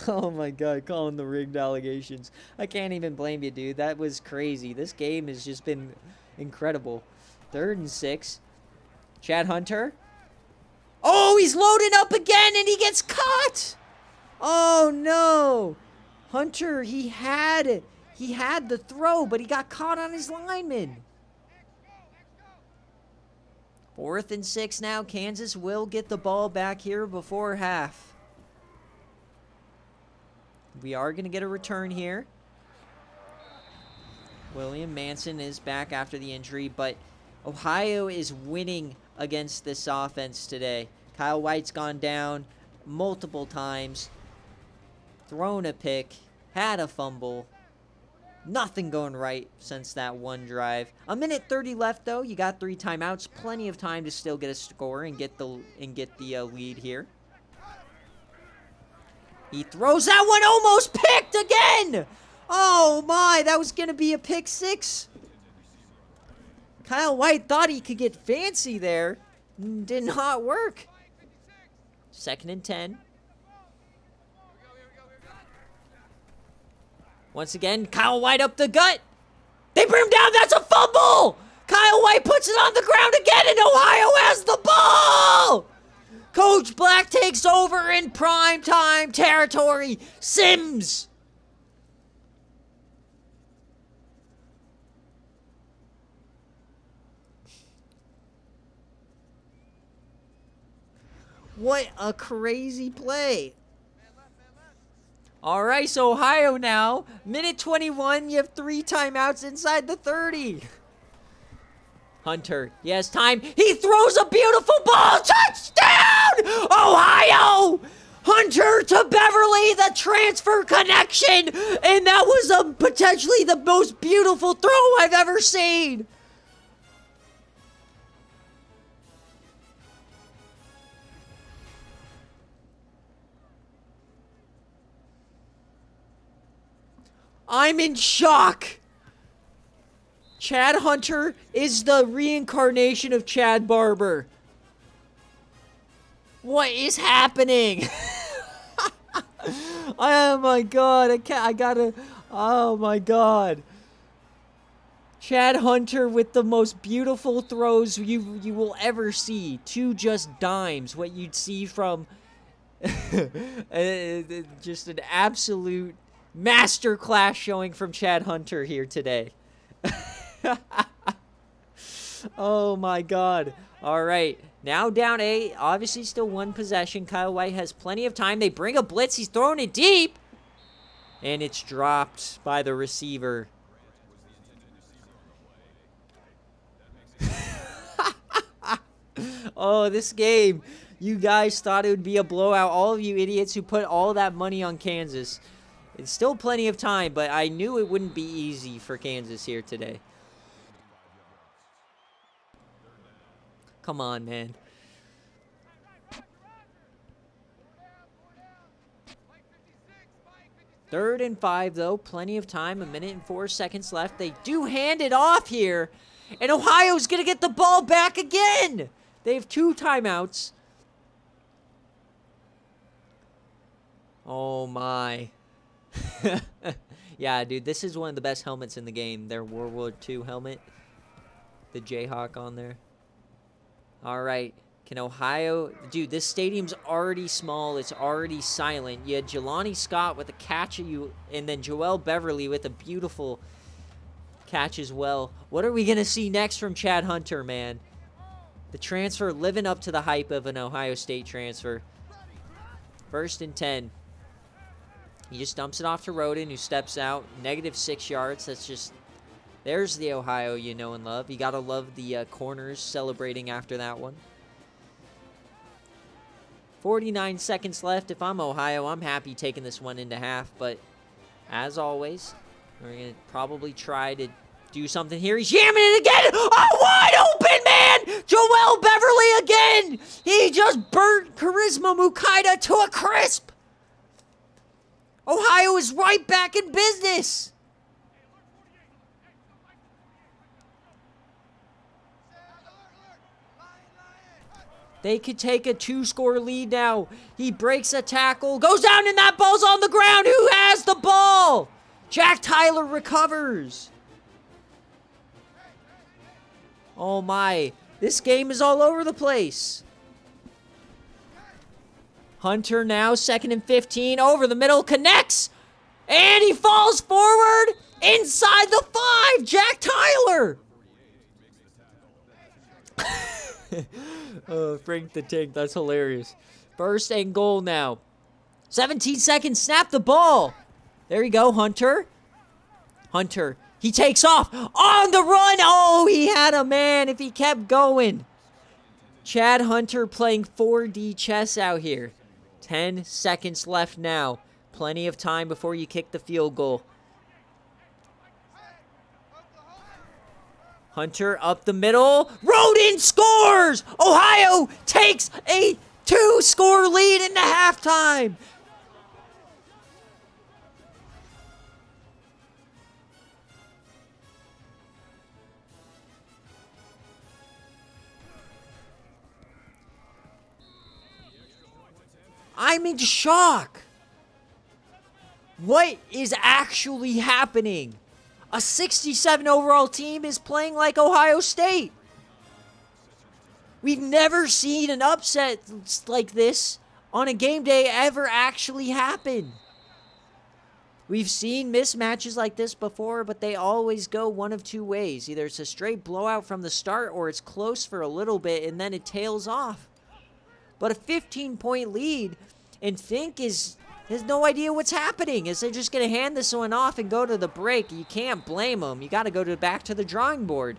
Oh, my God. Calling the rigged allegations. I can't even blame you, dude. That was crazy. This game has just been incredible. 3rd and 6. Chad Hunter. Oh, he's loading up again, and he gets caught. Oh, no. Hunter, he had the throw, but he got caught on his lineman. 4th and 6 now. Kansas will get the ball back here before half. We are going to get a return here. William Manson is back after the injury, but Ohio is winning against this offense today. Kyle White's gone down multiple times, thrown a pick, had a fumble. Nothing going right since that one drive. 1:30 left, though. You got 3 timeouts. Plenty of time to still get a score and get the lead here. He throws that one, almost picked again. Oh, my. That was going to be a pick 6. Kyle White thought he could get fancy there. Did not work. 2nd and 10. Once again, Kyle White up the gut. They bring him down. That's a fumble. Kyle White puts it on the ground again, and Ohio has the ball. Coach Black takes over in primetime territory. Sims. What a crazy play. All right, so Ohio now. 1:21. You have 3 timeouts inside the 30. Hunter, he has time. He throws a beautiful ball. Touchdown! Ohio! Hunter to Beverly, the transfer connection. And that was potentially the most beautiful throw I've ever seen. I'm in shock. Chad Hunter is the reincarnation of Chad Barber. What is happening? Oh my God, oh my God. Chad Hunter with the most beautiful throws you will ever see. 2 just dimes, what you'd see from just an absolute masterclass showing from Chad Hunter here today. Oh my God. All right. Now down 8. Obviously still 1 possession. Kyle White has plenty of time. They bring a blitz. He's throwing it deep. And it's dropped by the receiver. Oh, this game. You guys thought it would be a blowout. All of you idiots who put all that money on Kansas. It's still plenty of time, but I knew it wouldn't be easy for Kansas here today. Come on, man. 3rd and 5, though. Plenty of time. 1:04 left. They do hand it off here. And Ohio's going to get the ball back again. They have 2 timeouts. Oh, my. Yeah, dude, this is one of the best helmets in the game. Their World War II helmet. The Jayhawk on there. All right. Can Ohio... Dude, this stadium's already small. It's already silent. You had Jelani Scott with a catch of you, and then Joel Beverly with a beautiful catch as well. What are we going to see next from Chad Hunter, man? The transfer living up to the hype of an Ohio State transfer. 1st and 10. He just dumps it off to Roden, who steps out. -6 yards. That's just... There's the Ohio you know and love. You got to love the corners celebrating after that one. 49 seconds left. If I'm Ohio, I'm happy taking this one into half. But as always, we're going to probably try to do something here. He's jamming it again. Oh, wide open, man. Joel Beverly again. He just burnt Charisma Mukaida to a crisp. Ohio is right back in business. They could take a 2-score lead now. He breaks a tackle, goes down, and that ball's on the ground. Who has the ball? Jack Tyler recovers. Oh my, this game is all over the place. Hunter now, 2nd and 15, over the middle, connects. And he falls forward inside the 5. Jack Tyler. Oh, Frank the Tank, that's hilarious. First and goal now. 17 seconds, snap the ball. There you go, Hunter. Hunter, he takes off on the run. Oh, he had a man if he kept going. Chad Hunter playing 4D chess out here. 10 seconds left now. Plenty of time before you kick the field goal. Hunter up the middle. Roden scores! Ohio takes a 2-score lead into halftime. I'm in shock. What is actually happening? A 67 overall team is playing like Ohio State. We've never seen an upset like this on a game day ever actually happen. We've seen mismatches like this before, but they always go one of two ways. Either it's a straight blowout from the start, or it's close for a little bit and then it tails off. But a 15-point lead, and Fink has no idea what's happening. Is they just going to hand this one off and go to the break? You can't blame them. You got to go back to the drawing board.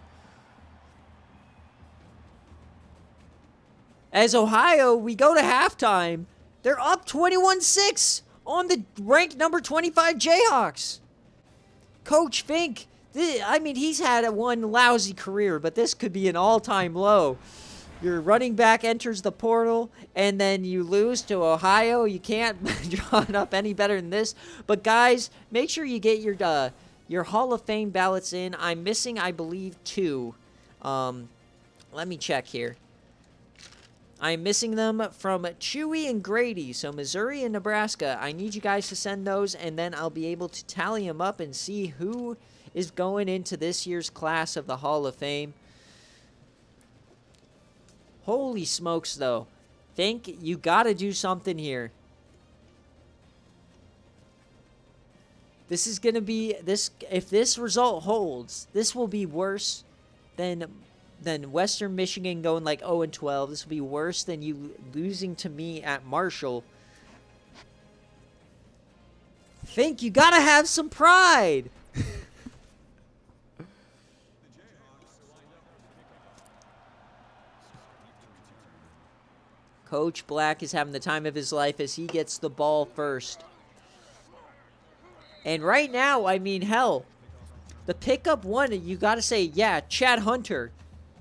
As Ohio, we go to halftime. They're up 21-6 on the ranked number 25 Jayhawks. Coach Fink, he's had one lousy career, but this could be an all-time low. Your running back enters the portal, and then you lose to Ohio. You can't draw it up any better than this. But, guys, make sure you get your Hall of Fame ballots in. I'm missing, I believe, 2. Let me check here. I'm missing them from Chewy and Grady, so Missouri and Nebraska. I need you guys to send those, and then I'll be able to tally them up and see who is going into this year's class of the Hall of Fame. Holy smokes, though. Think you got to do something here. This is going to be if this result holds, this will be worse than Western Michigan going like 0-12. This will be worse than you losing to me at Marshall. Think you got to have some pride. Coach Black is having the time of his life as he gets the ball first. And right now, hell, the pickup one, you got to say, yeah, Chad Hunter,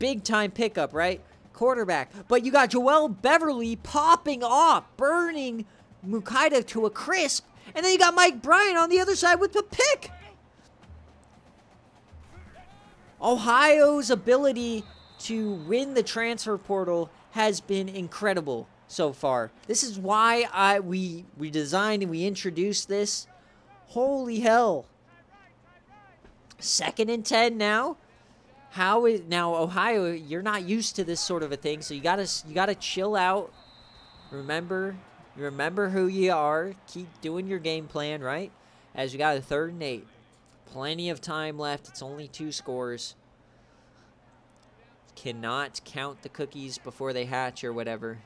big-time pickup, right? Quarterback. But you got Joel Beverly popping off, burning Mukaida to a crisp. And then you got Mike Bryant on the other side with the pick. Ohio's ability to win the transfer portal has been incredible so far. This is why we designed and we introduced this. Holy hell. 2nd and 10 now. Now Ohio, you're not used to this sort of a thing, so you gotta chill out. Remember who you are. Keep doing your game plan, right? As we got a 3rd and 8. Plenty of time left. It's only 2 scores. Cannot count the cookies before they hatch or whatever.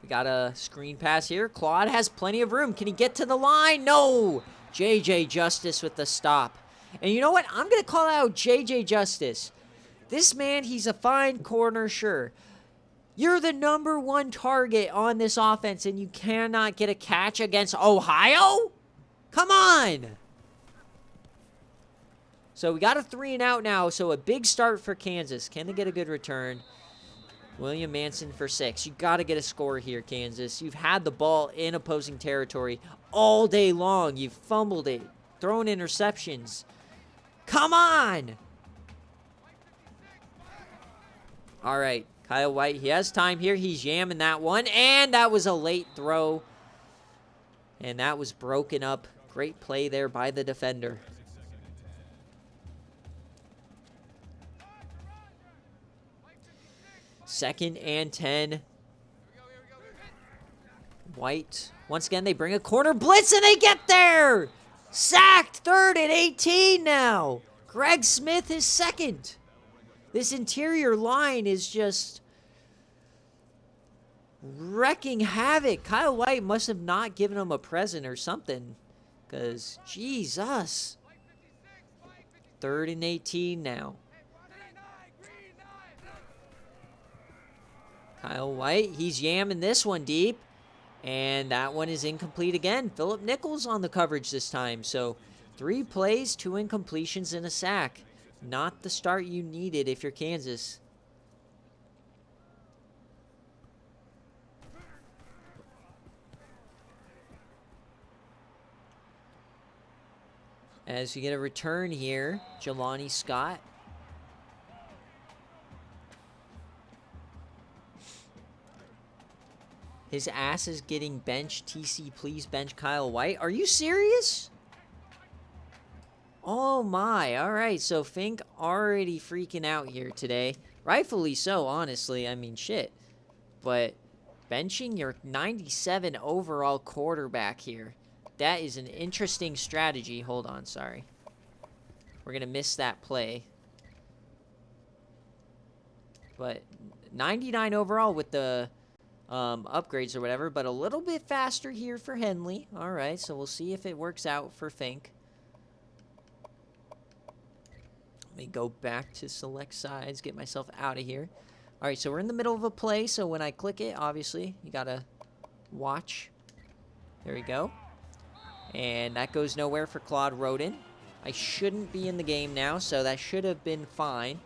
We got a screen pass here. Claude has plenty of room. Can he get to the line? No! JJ Justice with the stop. And you know what? I'm going to call out JJ Justice. This man, he's a fine corner, sure. You're the #1 target on this offense, and you cannot get a catch against Ohio? Come on! So we got a 3-and-out now, so a big start for Kansas. Can they get a good return? William Manson for 6. You got to get a score here, Kansas. You've had the ball in opposing territory all day long. You've fumbled it, thrown interceptions. Come on! All right, Kyle White, he has time here. He's yamming that one, and that was a late throw. And that was broken up. Great play there by the defender. Second and 10. White. Once again, they bring a corner blitz, and they get there! Sacked, 3rd and 18 now. Greg Smith is second. This interior line is just wrecking havoc. Kyle White must have not given him a present or something. Because, Jesus. 3rd and 18 now. Kyle White, he's yamming this one deep. And that one is incomplete again. Phillip Nichols on the coverage this time. So 3 plays, 2 incompletions, and a sack. Not the start you needed if you're Kansas. As we get a return here, Jelani Scott. His ass is getting benched. TC, please bench Kyle White. Are you serious? Oh my. All right, so Fink already freaking out here today. Rightfully so, honestly. I mean, shit. But benching your 97 overall quarterback here. That is an interesting strategy. Hold on, sorry. We're going to miss that play. But 99 overall with the upgrades or whatever, but a little bit faster here for Henley. All right, so we'll see if it works out for Fink. Let me go back to select sides, get myself out of here. All right, so we're in the middle of a play, so when I click it, obviously, you got to watch. There we go. And that goes nowhere for Claude Rodin. I shouldn't be in the game now, so that should have been fine.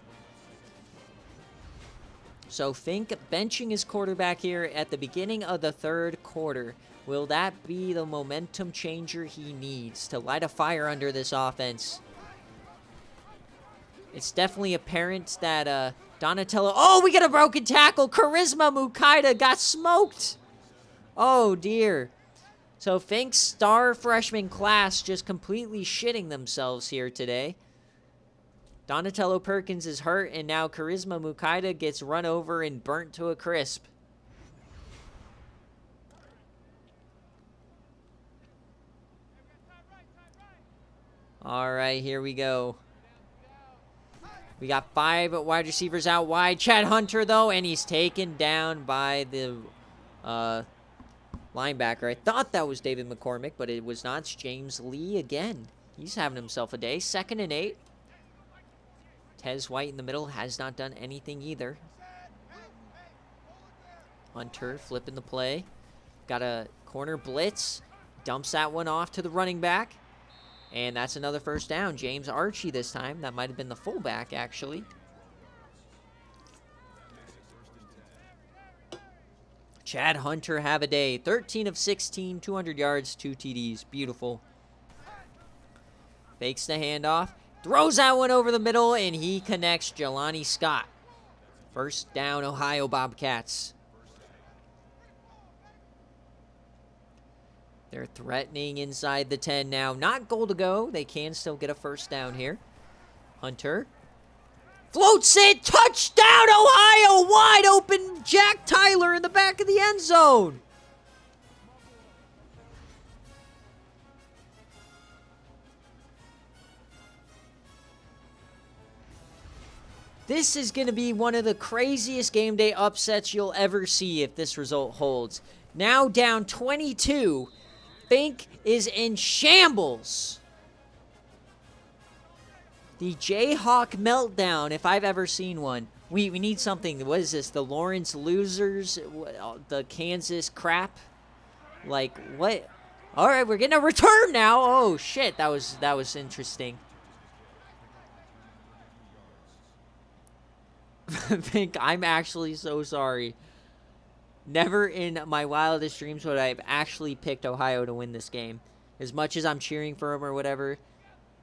So Fink benching his quarterback here at the beginning of the 3rd quarter. Will that be the momentum changer he needs to light a fire under this offense? It's definitely apparent that Donatello... Oh, we get a broken tackle. Charisma Mukaida got smoked. Oh, dear. So Fink's star freshman class just completely shitting themselves here today. Donatello Perkins is hurt, and now Charisma Mukaida gets run over and burnt to a crisp. All right, here we go. We got 5 wide receivers out wide. Chad Hunter, though, and he's taken down by the linebacker. I thought that was David McCormick, but it was not. It's James Lee again. He's having himself a day. 2nd and 8. Tez White in the middle has not done anything either. Hunter flipping the play. Got a corner blitz. Dumps that one off to the running back. And that's another first down. James Archie this time. That might have been the fullback, actually. Chad Hunter have a day. 13 of 16, 200 yards, 2 TDs. Beautiful. Fakes the handoff. Throws that one over the middle, and he connects Jelani Scott. First down, Ohio Bobcats. They're threatening inside the 10 now. Not goal to go. They can still get a first down here. Hunter floats it. Touchdown, Ohio. Wide open Jack Tyler in the back of the end zone. This is going to be one of the craziest game day upsets you'll ever see if this result holds. Now down 22. Fink is in shambles. The Jayhawk meltdown, if I've ever seen one. We need something. What is this? The Lawrence losers? The Kansas crap? Like, what? All right, we're getting a return now. Oh, shit. That was interesting. Pink, I'm actually so sorry. Never in my wildest dreams would I have actually picked Ohio to win this game. As much as I'm cheering for them or whatever.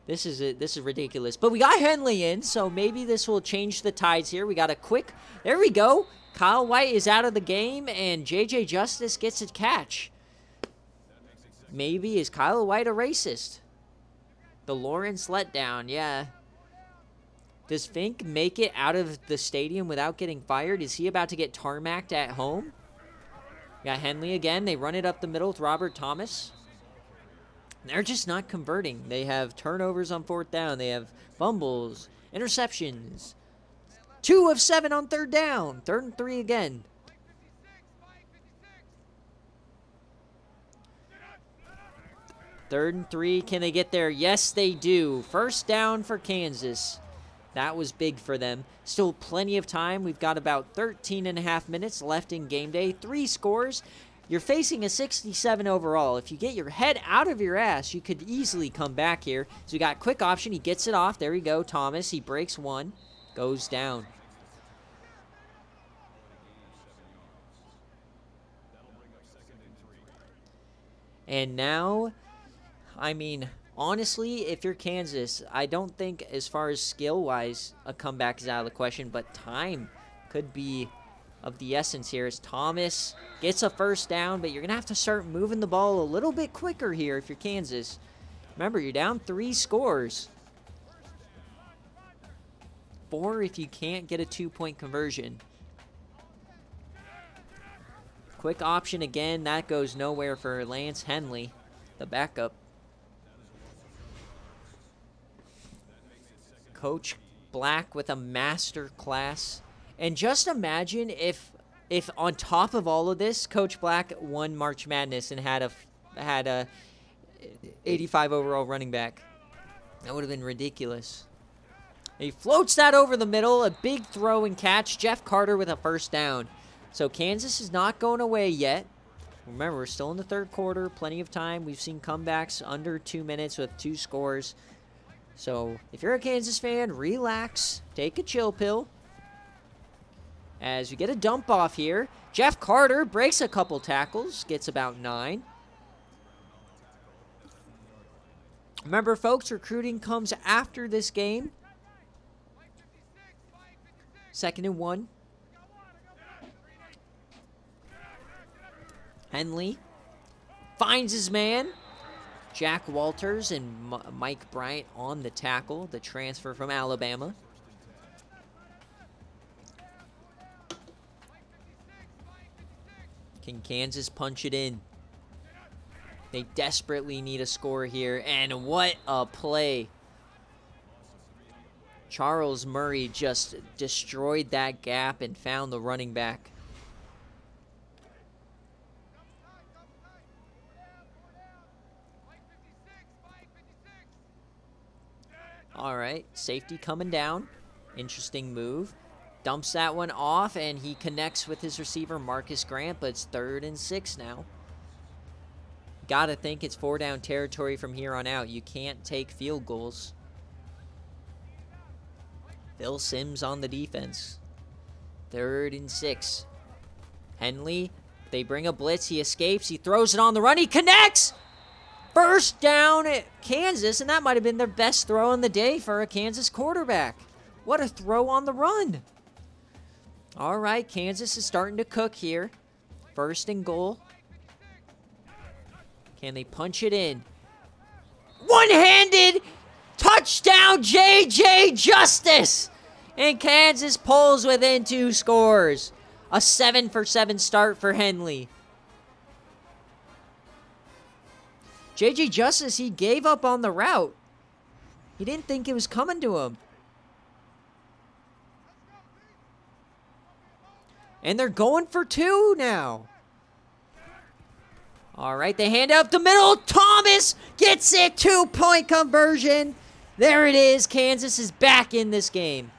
This is ridiculous. But we got Henley in, so maybe this will change the tides here. We got a quick... There we go. Kyle White is out of the game, and JJ Justice gets a catch. Maybe is Kyle White a racist? The Lawrence letdown, yeah. Does Fink make it out of the stadium without getting fired? Is he about to get tarmacked at home? Got Henley again. They run it up the middle with Robert Thomas. They're just not converting. They have turnovers on 4th down. They have fumbles, interceptions. 2 of 7 on 3rd down. 3rd and 3 again. Third and 3. Can they get there? Yes, they do. 1st down for Kansas. That was big for them. Still plenty of time. We've got about 13 and a half minutes left in game day. 3 scores. You're facing a 67 overall. If you get your head out of your ass, you could easily come back here. So we got quick option. He gets it off. There we go. Thomas. He breaks 1. Goes down. And now, I mean, honestly, if you're Kansas, I don't think as far as skill-wise a comeback is out of the question, but time could be of the essence here as Thomas gets a 1st down, but you're going to have to start moving the ball a little bit quicker here if you're Kansas. Remember, you're down 3 scores. 4 if you can't get a 2-point conversion. Quick option again. That goes nowhere for Lance Henley, the backup. Coach Black with a master class. And just imagine if on top of all of this, Coach Black won March Madness and had a 85 overall running back. That would have been ridiculous. He floats that over the middle, a big throw and catch. Jeff Carter with a 1st down. So Kansas is not going away yet. Remember, we're still in the 3rd quarter, plenty of time. We've seen comebacks under 2 minutes with 2 scores. So if you're a Kansas fan, relax, take a chill pill. As we get a dump off here, Jeff Carter breaks a couple tackles, gets about 9. Remember, folks, recruiting comes after this game. 2nd and 1. Henley finds his man. Jack Walters and Mike Bryant on the tackle, the transfer from Alabama. Can Kansas punch it in? They desperately need a score here, and what a play. Charles Murray just destroyed that gap and found the running back. All right, safety coming down. Interesting move. Dumps that one off, and he connects with his receiver, Marcus Grant, but it's 3rd and 6 now. Gotta think it's 4-down territory from here on out. You can't take field goals. Phil Simms on the defense. 3rd and 6. Henley, they bring a blitz. He escapes. He throws it on the run. He connects! 1st down at Kansas, and that might have been their best throw in the day for a Kansas quarterback. What a throw on the run. All right, Kansas is starting to cook here. 1st and goal. Can they punch it in? One-handed touchdown, J.J. Justice! And Kansas pulls within 2 scores. A 7-for-7 start for Henley. J.J. Justice, he gave up on the route. He didn't think it was coming to him. And they're going for 2 now. All right, they hand out the middle. Thomas gets it. 2-point conversion. There it is. Kansas is back in this game.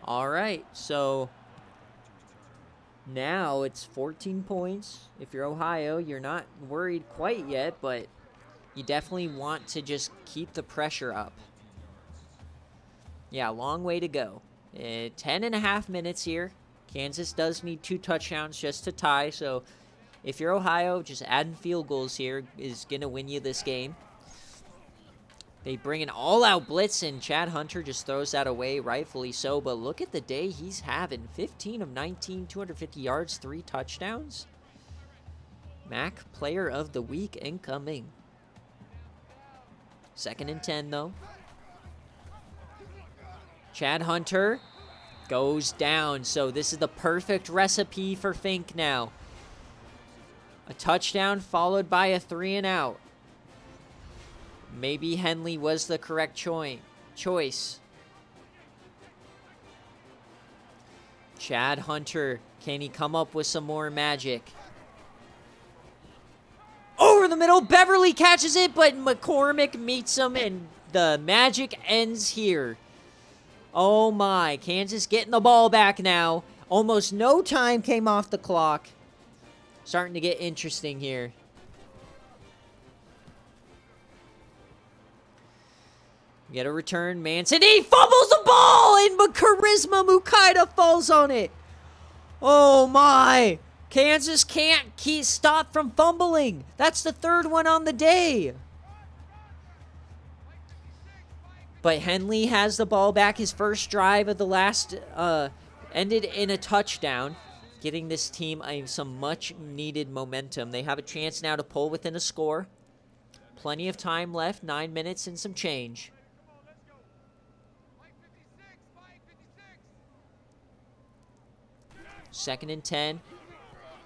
All right, so now it's 14 points. If you're Ohio, you're not worried quite yet, but you definitely want to just keep the pressure up. Yeah, long way to go. 10 and a half minutes here. Kansas does need 2 touchdowns just to tie, so if you're Ohio, just adding field goals here is going to win you this game. They bring an all-out blitz, and Chad Hunter just throws that away, rightfully so. But look at the day he's having. 15 of 19, 250 yards, 3 touchdowns. MAC Player of the Week incoming. 2nd and 10, though. Chad Hunter goes down, so this is the perfect recipe for Fink now. A touchdown followed by a 3-and-out. Maybe Henley was the correct choice. Chad Hunter, can he come up with some more magic? Over the middle, Beverly catches it, but McCormick meets him, and the magic ends here. Oh my, Kansas getting the ball back now. Almost no time came off the clock. Starting to get interesting here. Get a return, Manson. He fumbles the ball, and Charisma Mukaida falls on it. Oh my. Kansas can't stop from fumbling. That's the 3rd one on the day. But Henley has the ball back. His first drive of the last ended in a touchdown, getting this team some much-needed momentum. They have a chance now to pull within a score. Plenty of time left, 9 minutes and some change. Second and 10.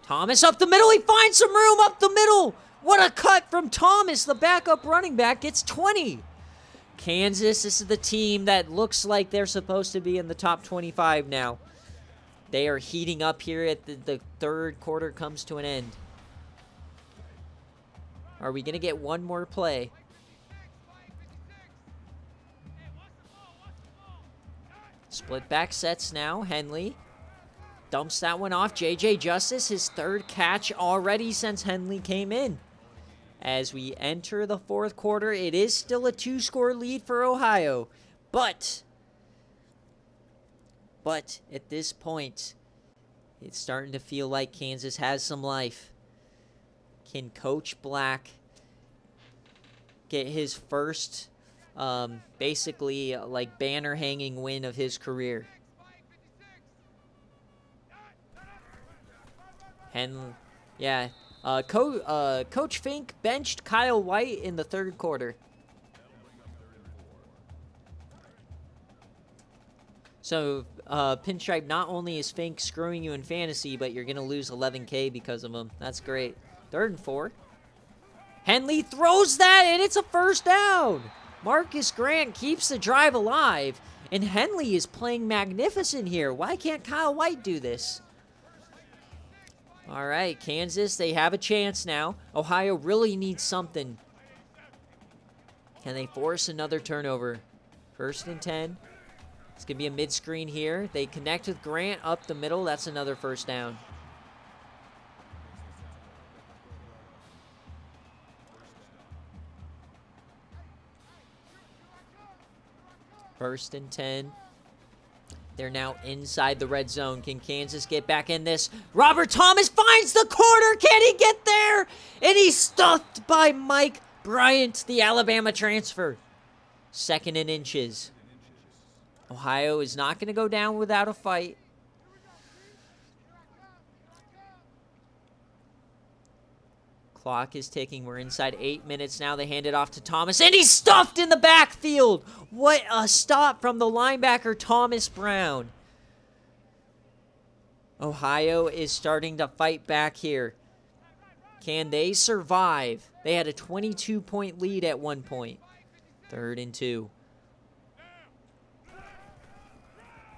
Thomas up the middle. He finds some room up the middle. What a cut from Thomas. The backup running back gets 20. Kansas, this is the team that looks like they're supposed to be in the top 25 now. They are heating up here at the 3rd quarter comes to an end. Are we going to get one more play? Split back sets now. Henley dumps that one off. J.J. Justice, his 3rd catch already since Henley came in. As we enter the 4th quarter, it is still a 2-score lead for Ohio. But at this point, it's starting to feel like Kansas has some life. Can Coach Black get his first, basically, like, banner-hanging win of his career? And, yeah, Coach Fink benched Kyle White in the 3rd quarter. So, Pinstripe, not only is Fink screwing you in fantasy, but you're going to lose 11K because of him. That's great. 3rd and 4. Henley throws that, and it's a 1st down. Marcus Grant keeps the drive alive, and Henley is playing magnificent here. Why can't Kyle White do this? All right, Kansas, they have a chance now. Ohio really needs something. Can they force another turnover? 1st and 10. It's going to be a mid-screen here. They connect with Grant up the middle. That's another 1st down. First and 10. They're now inside the red zone. Can Kansas get back in this? Robert Thomas finds the corner. Can he get there? And he's stuffed by Mike Bryant, the Alabama transfer. 2nd and inches. Ohio is not going to go down without a fight. Clock is ticking. We're inside 8 minutes now. They hand it off to Thomas, and he's stuffed in the backfield. What a stop from the linebacker, Thomas Brown. Ohio is starting to fight back here. Can they survive? They had a 22-point lead at one point. 3rd and 2.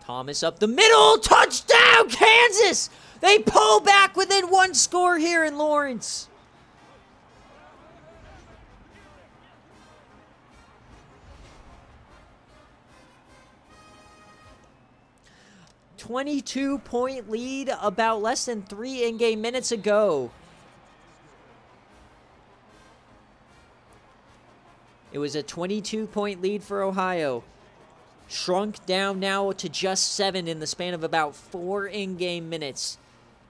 Thomas up the middle. Touchdown, Kansas! They pull back within 1 score here in Lawrence. 22-point lead about less than 3 in-game minutes ago. It was a 22-point lead for Ohio. Shrunk down now to just 7 in the span of about 4 in-game minutes.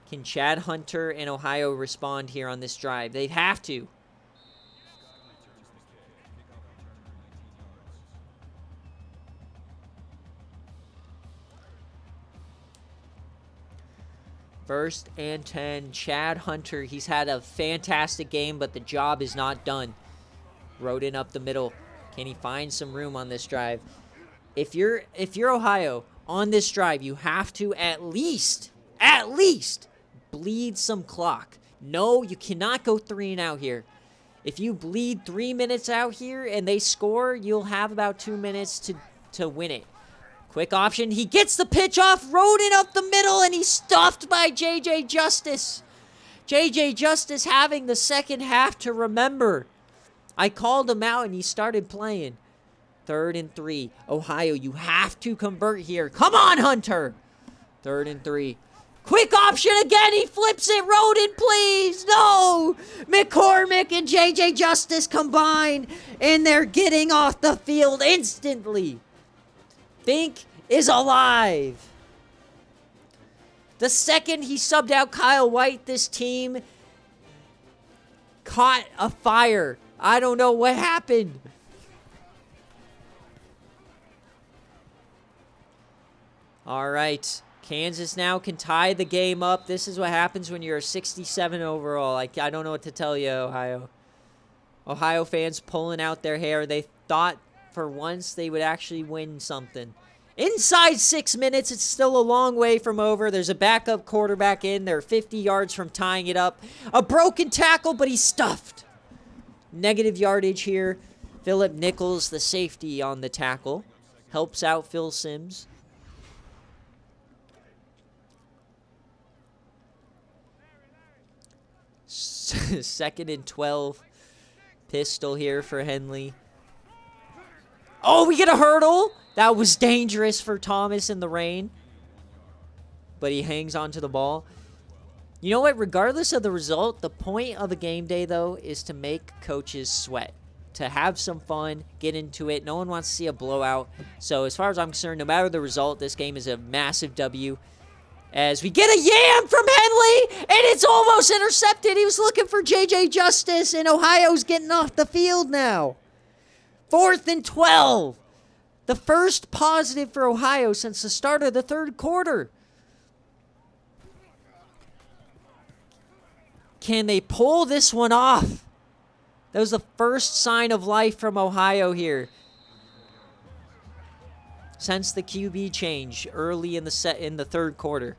Can Chad Hunter and Ohio respond here on this drive? They'd have to. First and 10, Chad Hunter. He's had a fantastic game, but the job is not done. Roden up the middle. Can he find some room on this drive? If you're Ohio on this drive, you have to at least bleed some clock. No, you cannot go 3 and out here. If you bleed 3 minutes out here and they score, you'll have about 2 minutes to win it. Quick option. He gets the pitch off. Roden up the middle, and he's stuffed by J.J. Justice. J.J. Justice having the second half to remember. I called him out, and he started playing. 3rd and 3. Ohio, you have to convert here. Come on, Hunter. 3rd and 3. Quick option again. He flips it. Roden, please. No. McCormick and J.J. Justice combine, and they're getting off the field instantly. Fink is alive. The second he subbed out Kyle White, this team caught a fire. I don't know what happened. All right. Kansas now can tie the game up. This is what happens when you're a 67 overall. I don't know what to tell you, Ohio. Ohio fans pulling out their hair. They thought for once they would actually win something. Inside 6 minutes, it's still a long way from over. There's a backup quarterback in. They're 50 yards from tying it up. A broken tackle, but he's stuffed. Negative yardage here. Philip Nichols, the safety on the tackle, helps out Phil Sims. Second and 12. Pistol here for Henley. Oh, we get a hurdle. That was dangerous for Thomas in the rain. But he hangs on to the ball. You know what? Regardless of the result, the point of a game day, though, is to make coaches sweat. To have some fun, get into it. No one wants to see a blowout. So as far as I'm concerned, no matter the result, this game is a massive W. As we get a yam from Henley, and it's almost intercepted. He was looking for J.J. Justice, and Ohio's getting off the field now. 4th and 12. The first positive for Ohio since the start of the 3rd quarter. Can they pull this one off? That was the first sign of life from Ohio here since the QB change early in the 3rd quarter.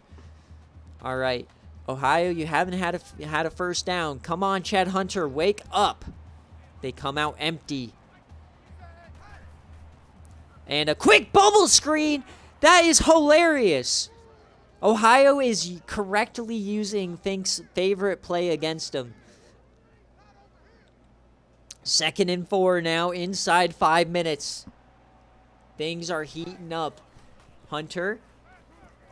All right, Ohio, you haven't had a first down. Come on, Chad Hunter, wake up. They come out empty. And a quick bubble screen. That is hilarious. Ohio is correctly using Fink's favorite play against him. 2nd and 4 now, inside 5 minutes. Things are heating up. Hunter.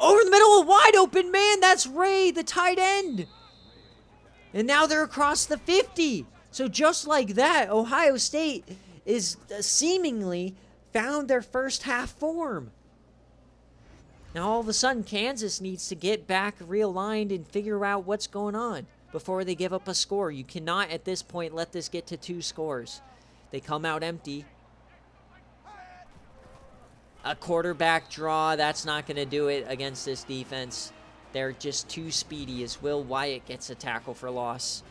Over the middle, a wide open man. That's Ray, the tight end. And now they're across the 50. So just like that, Ohio State is seemingly found their first half form. Now all of a sudden, Kansas needs to get back realigned and figure out what's going on before they give up a score. You cannot, at this point, let this get to 2 scores. They come out empty. A quarterback draw, that's not going to do it against this defense. They're just too speedy as Will Wyatt gets a tackle for loss.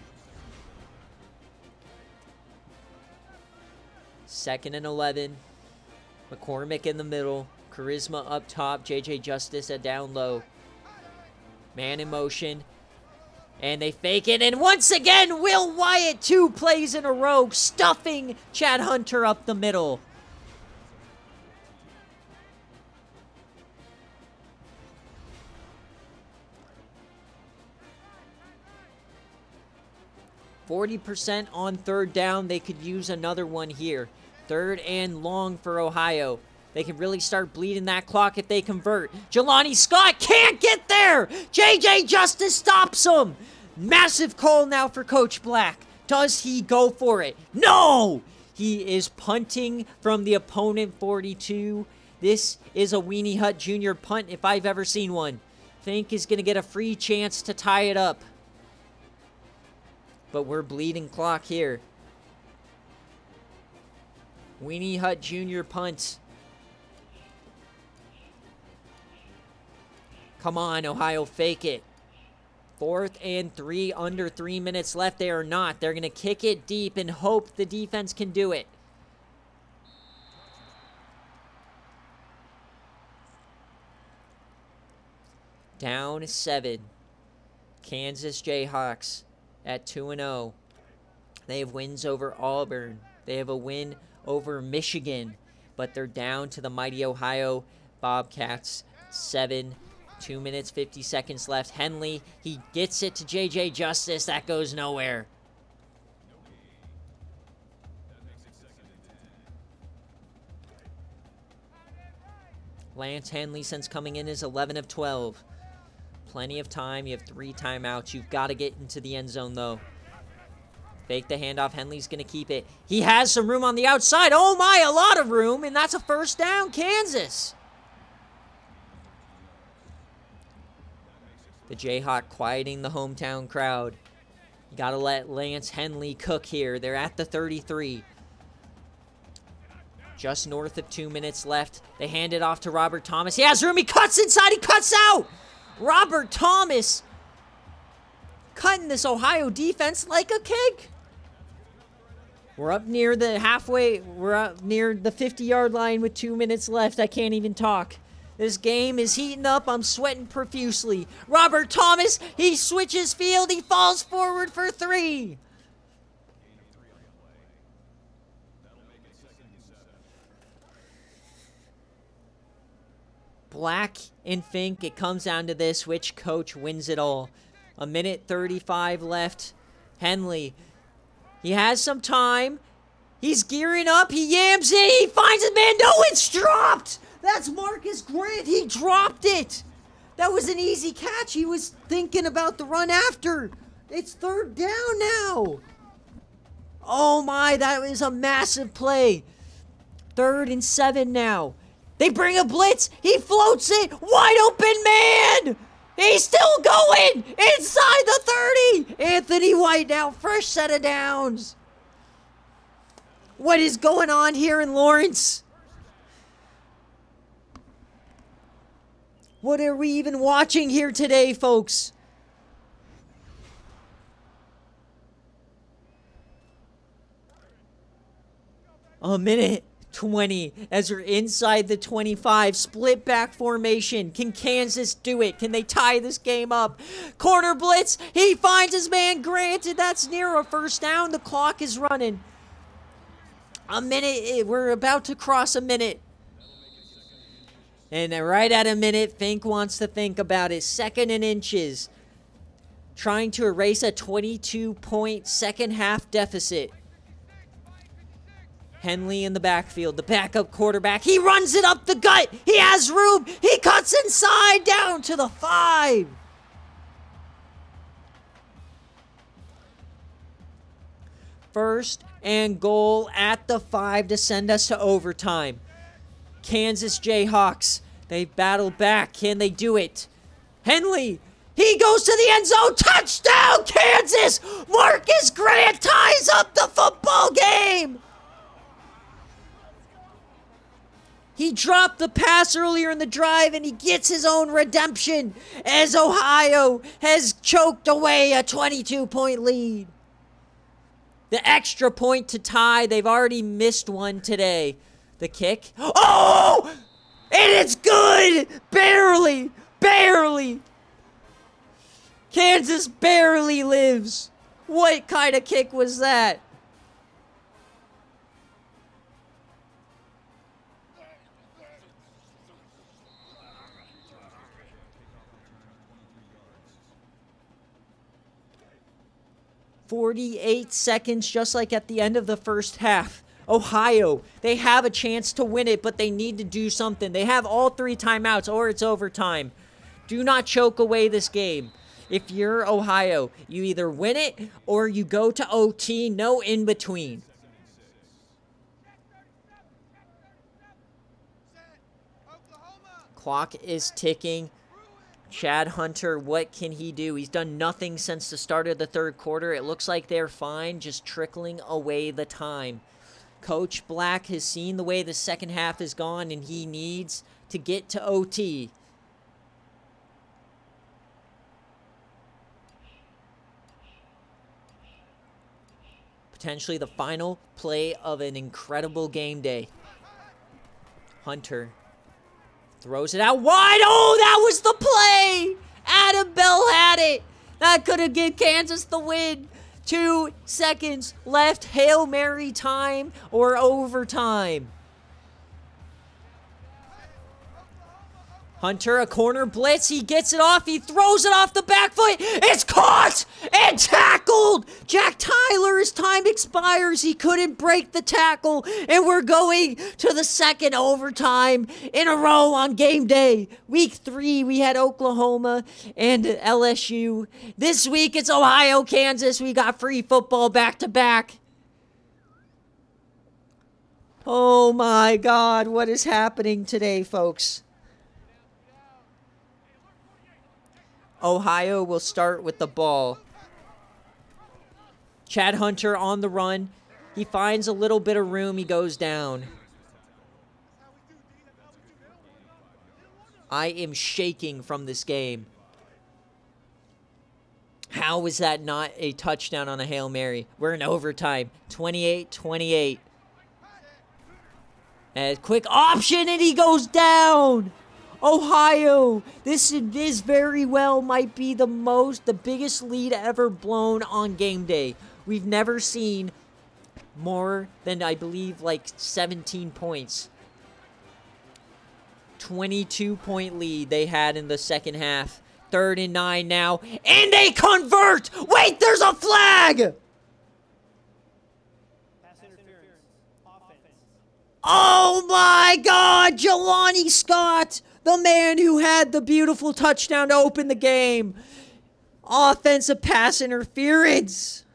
2nd and 11. McCormick in the middle. Charisma up top. J.J. Justice at down low. Man in motion. And they fake it. And once again, Will Wyatt, 2 plays in a row, stuffing Chad Hunter up the middle. %, on 3rd down. They could use another one here. 3rd and long for Ohio. They can really start bleeding that clock if they convert. Jelani Scott can't get there. JJ Justice stops him. Massive call now for Coach Black. Does he go for it? No! He is punting from the opponent 42. This is a Weenie Hut Jr. punt if I've ever seen one. Fink is going to get a free chance to tie it up. But we're bleeding clock here. Weenie Hut Jr. punt. Come on, Ohio, fake it. 4th and 3, under 3 minutes left. They are not. They're going to kick it deep and hope the defense can do it. Down 7. Kansas Jayhawks at 2-0. They have wins over Auburn. They have a win over Michigan. But they're down to the mighty Ohio Bobcats. 7. 2 minutes, 50 seconds left. Henley, he gets it to JJ Justice. That goes nowhere. Lance Henley, since coming in, is 11 of 12. Plenty of time. You have 3 timeouts. You've got to get into the end zone, though. Fake the handoff. Henley's going to keep it. He has some room on the outside. Oh, my, a lot of room, and that's a first down, Kansas. The Jayhawk quieting the hometown crowd. You got to let Lance Henley cook here. They're at the 33. Just north of 2 minutes left. They hand it off to Robert Thomas. He has room. He cuts inside. He cuts out. Robert Thomas cutting this Ohio defense like a cake. We're up near the halfway. We're up near the 50-yard line with 2 minutes left. I can't even talk. This game is heating up. I'm sweating profusely. Robert Thomas, he switches field. He falls forward for 3. Black and Fink, it comes down to this. Which coach wins it all? 1:35 left. Henley, he has some time. He's gearing up. He yams it. He finds it. Man, no, it's dropped. That's Marcus Grant. He dropped it. That was an easy catch. He was thinking about the run after. It's 3rd down now. Oh, my. That was a massive play. 3rd and 7 now. They bring a blitz. He floats it. Wide open man. He's still going. Inside the 30. Anthony White now. Fresh set of downs. What is going on here in Lawrence? What are we even watching here today, folks? A minute 20 as we're inside the 25. Split back formation. Can Kansas do it? Can they tie this game up? Corner blitz. He finds his man. Granted, that's near a first down. The clock is running. A minute. We're about to cross a minute. And right at a minute, Fink wants to think about it. 2nd and inches. Trying to erase a 22-point second half deficit. Henley in the backfield, the backup quarterback. He runs it up the gut. He has room. He cuts inside down to the 5. First and goal at the 5 to send us to overtime. Kansas Jayhawks, they battle back. Can they do it? Henley, he goes to the end zone. Touchdown, Kansas! Marcus Grant ties up the football game. He dropped the pass earlier in the drive, and he gets his own redemption as Ohio has choked away a 22-point lead. The extra point to tie. They've already missed one today. The kick. Oh! And it's good! Barely! Barely! Kansas barely lives. What kind of kick was that? "48 seconds, just like at the end of the first half. Ohio, they have a chance to win it, but they need to do something. They have all 3 timeouts, or it's overtime. Do not choke away this game. If you're Ohio, you either win it or you go to OT, no in between. Clock is ticking. Chad Hunter, what can he do? He's done nothing since the start of the 3rd quarter. It looks like they're fine, just trickling away the time. Coach Black has seen the way the second half has gone, and he needs to get to OT. Potentially the final play of an incredible game day. Hunter throws it out wide. Oh, that was the play! Adam Bell had it. That could have given Kansas the win. 2 seconds left. Hail Mary time or overtime. Hunter, a corner blitz. He gets it off. He throws it off the back foot. It's caught and tackled. Jack Tyler's time expires. He couldn't break the tackle. And we're going to the 2nd overtime in a row on game day. Week 3, we had Oklahoma and LSU. This week, it's Ohio, Kansas. We got free football back to back. Oh my God, what is happening today, folks? Ohio will start with the ball. Chad Hunter on the run. He finds a little bit of room. He goes down. I am shaking from this game. How is that not a touchdown on a Hail Mary? We're in overtime. 28-28. And quick option, and he goes down. Ohio, this is very well might be the biggest lead ever blown on game day. We've never seen more than, I believe, like 17 points. 22-point lead they had in the second half. 3rd and 9 now, and they convert! Wait, there's a flag! Oh my God, Jelani Scott! The man who had the beautiful touchdown to open the game. Offensive pass interference.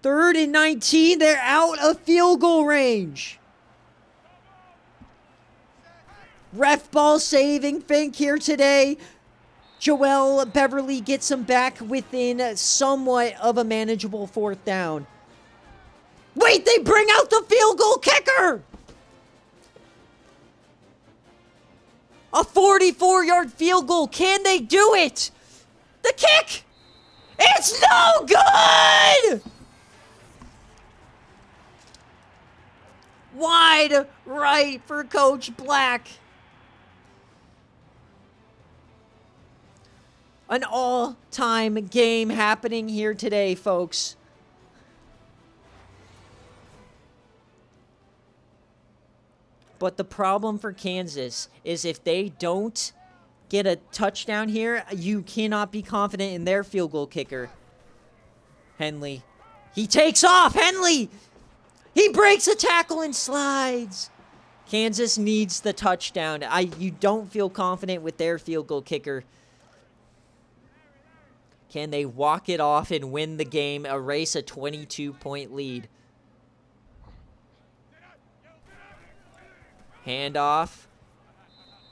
3rd and 19. They're out of field goal range. Ref ball saving Fink here today. Joel Beverly gets him back within somewhat of a manageable 4th down. Wait, they bring out the field goal kicker! A 44-yard field goal. Can they do it? The kick! It's no good! Wide right for Coach Black. An all-time game happening here today, folks. But the problem for Kansas is if they don't get a touchdown here, you cannot be confident in their field goal kicker. Henley. He takes off. Henley. He breaks a tackle and slides. Kansas needs the touchdown. You don't feel confident with their field goal kicker. Can they walk it off and win the game, erase a 22-point lead? Handoff,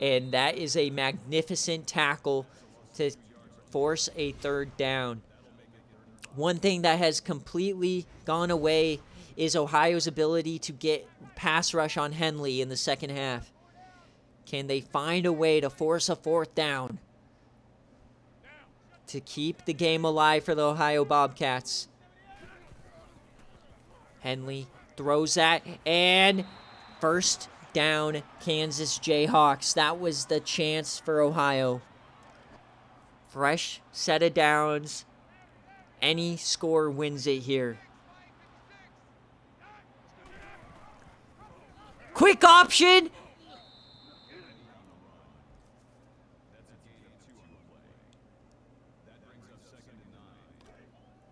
and that is a magnificent tackle to force a 3rd down. One thing that has completely gone away is Ohio's ability to get pass rush on Henley in the second half. Can they find a way to force a 4th down to keep the game alive for the Ohio Bobcats? Henley throws that, and first down, Kansas Jayhawks. That was the chance for Ohio. Fresh set of downs. Any score wins it here. Quick option.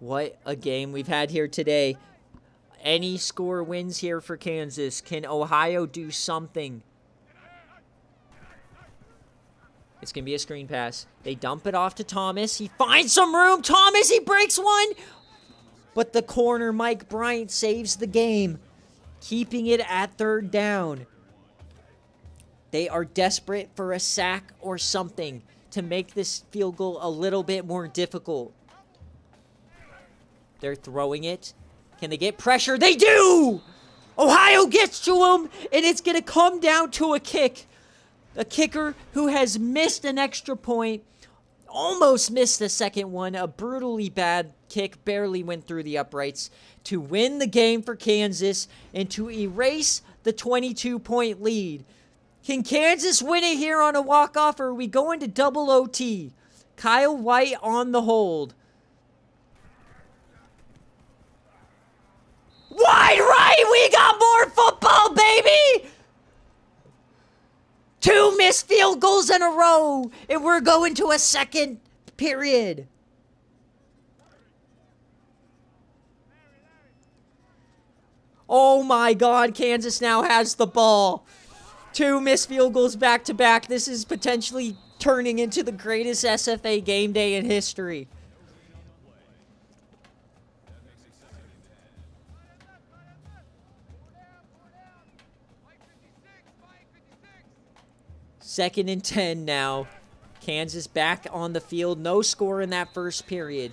What a game we've had here today. Any score wins here for Kansas. Can Ohio do something? It's going to be a screen pass. They dump it off to Thomas. He finds some room. Thomas, he breaks one. But the corner, Mike Bryant, saves the game, keeping it at 3rd down. They are desperate for a sack or something to make this field goal a little bit more difficult. They're throwing it. Can they get pressure? They do! Ohio gets to him, and it's going to come down to a kick. A kicker who has missed an extra point, almost missed the second one. A brutally bad kick, barely went through the uprights to win the game for Kansas and to erase the 22-point lead. Can Kansas win it here on a walk-off, or are we going to double OT? Kyle White on the hold. Wide right! We got more football, baby! 2 missed field goals in a row, and we're going to a second period. Oh my God, Kansas now has the ball. 2 missed field goals back to back. This is potentially turning into the greatest SFA game day in history. Second and 10 now. Kansas back on the field. No score in that first period.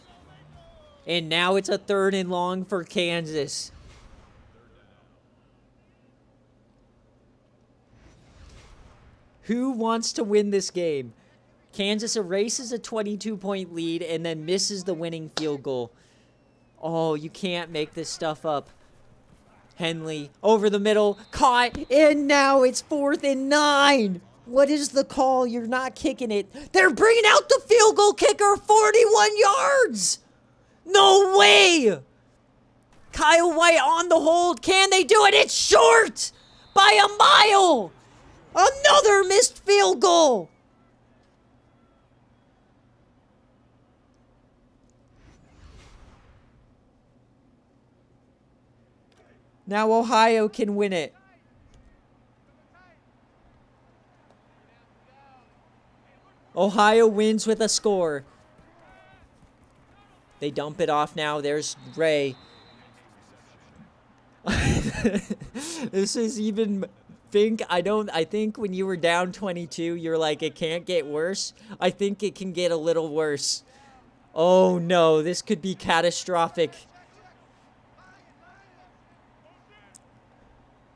And now it's a 3rd and long for Kansas. Who wants to win this game? Kansas erases a 22-point lead and then misses the winning field goal. Oh, you can't make this stuff up. Henley over the middle. Caught. And now it's 4th and 9. What is the call? You're not kicking it. They're bringing out the field goal kicker, 41 yards. No way. Kyle White on the hold. Can they do it? It's short by a mile. Another missed field goal. Now Ohio can win it. Ohio wins with a score. They dump it off now. There's Ray. This is even... I think when you were down 22, you're like, it can't get worse. I think it can get a little worse. Oh no, this could be catastrophic.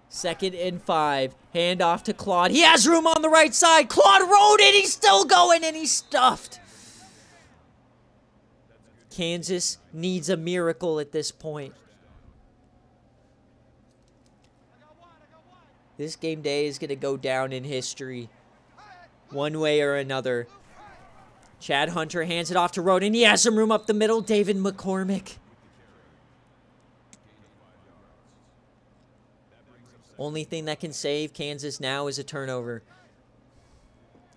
2nd and 5. Hand off to Claude. He has room on the right side. Claude rode it. He's still going, and he's stuffed. Kansas needs a miracle at this point. This game day is going to go down in history one way or another. Chad Hunter hands it off to Roden. He has some room up the middle. David McCormick. Only thing that can save Kansas now is a turnover.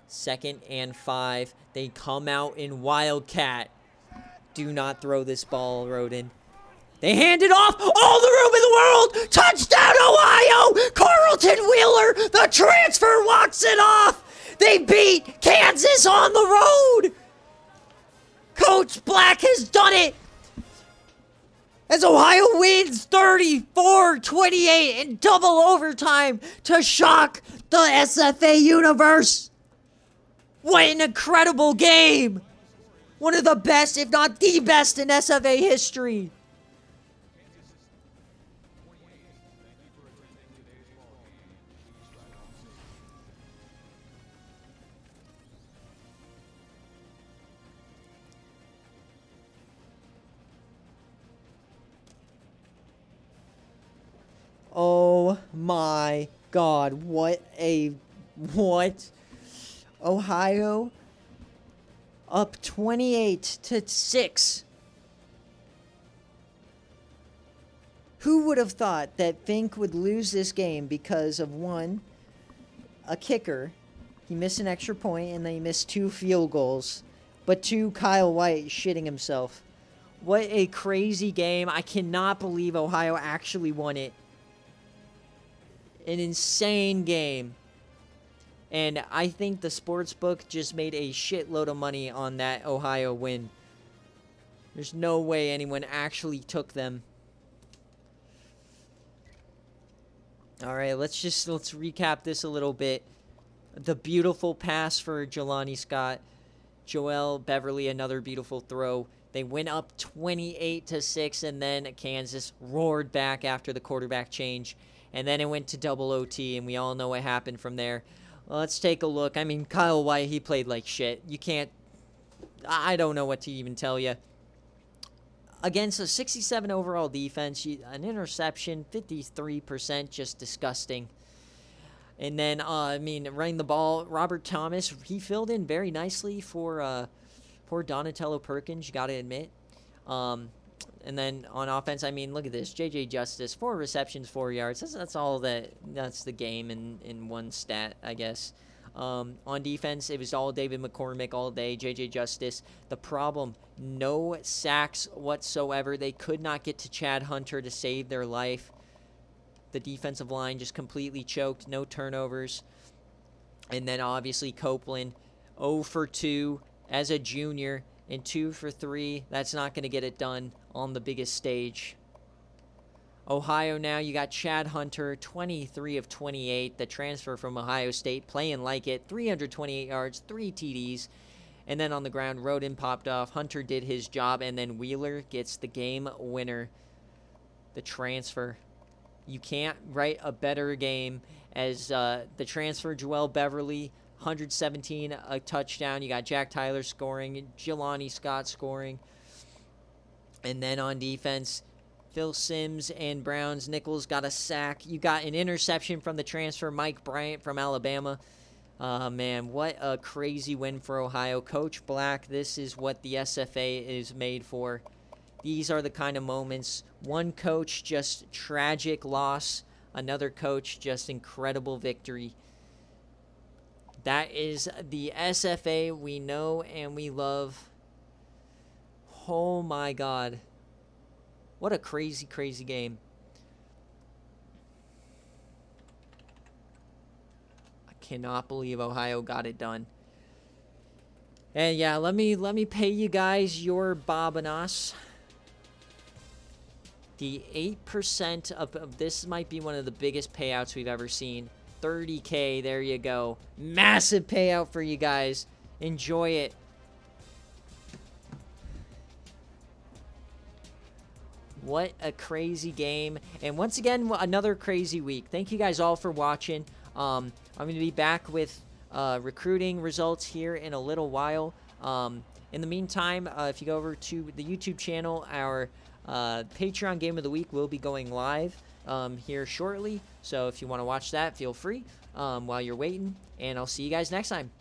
2nd and 5. They come out in Wildcat. Do not throw this ball, Roden. They hand it off. All the room in the world. Touchdown, Ohio. Carlton Wheeler, the transfer, walks it off. They beat Kansas on the road. Coach Black has done it. As Ohio wins 34-28 in double overtime to shock the SFA Universe. What an incredible game. One of the best, if not the best, in SFA history. Oh my God, what? Ohio up 28-6. Who would have thought that Fink would lose this game because of one, a kicker. He missed an extra point and then he missed 2 field goals. But 2, Kyle White shitting himself. What a crazy game. I cannot believe Ohio actually won it. An insane game. And I think the sportsbook just made a shitload of money on that Ohio win. There's no way anyone actually took them. All right, let's recap this a little bit. The beautiful pass for Jelani Scott. Joel Beverly, another beautiful throw. They went up 28-6, and then Kansas roared back after the quarterback change. And then it went to double OT, and we all know what happened from there. Let's take a look. I mean, Kyle White, he played like shit. You can't... I don't know what to even tell you. Against a 67 overall defense, an interception, 53%, just disgusting. And then, running the ball, Robert Thomas, he filled in very nicely for Donatello Perkins, you got to admit. And then on offense, look at this. J.J. Justice, 4 receptions, 4 yards. That's the game in one stat, I guess. On defense, it was all David McCormick all day, J.J. Justice. The problem, no sacks whatsoever. They could not get to Chad Hunter to save their life. The defensive line just completely choked, no turnovers. And then obviously Copeland, 0 for 2 as a junior, and 2 for 3. That's not going to get it done on the biggest stage. Ohio now, you got Chad Hunter, 23 of 28, the transfer from Ohio State, playing like it, 328 yards, 3 TDs. And then on the ground, Roden popped off. Hunter did his job, and then Wheeler gets the game winner, the transfer. You can't write a better game as the transfer, Joel Beverly, 117, a touchdown. You got Jack Tyler scoring, Jelani Scott scoring. And then on defense, Phil Simms and Browns Nichols got a sack. You got an interception from the transfer, Mike Bryant from Alabama. Man, what a crazy win for Ohio. Coach Black, this is what the SFA is made for. These are the kind of moments. One coach, just tragic loss. Another coach, just incredible victory. That is the SFA we know and we love. Oh my God. What a crazy, crazy game. I cannot believe Ohio got it done. And yeah, let me pay you guys your Bobanos. The 8% of this might be one of the biggest payouts we've ever seen. 30K, there you go. Massive payout for you guys. Enjoy it. What a crazy game. And once again, another crazy week. Thank you guys all for watching. I'm going to be back with recruiting results here in a little while. In the meantime, if you go over to the YouTube channel, our Patreon Game of the Week will be going live here shortly. So if you want to watch that, feel free while you're waiting. And I'll see you guys next time.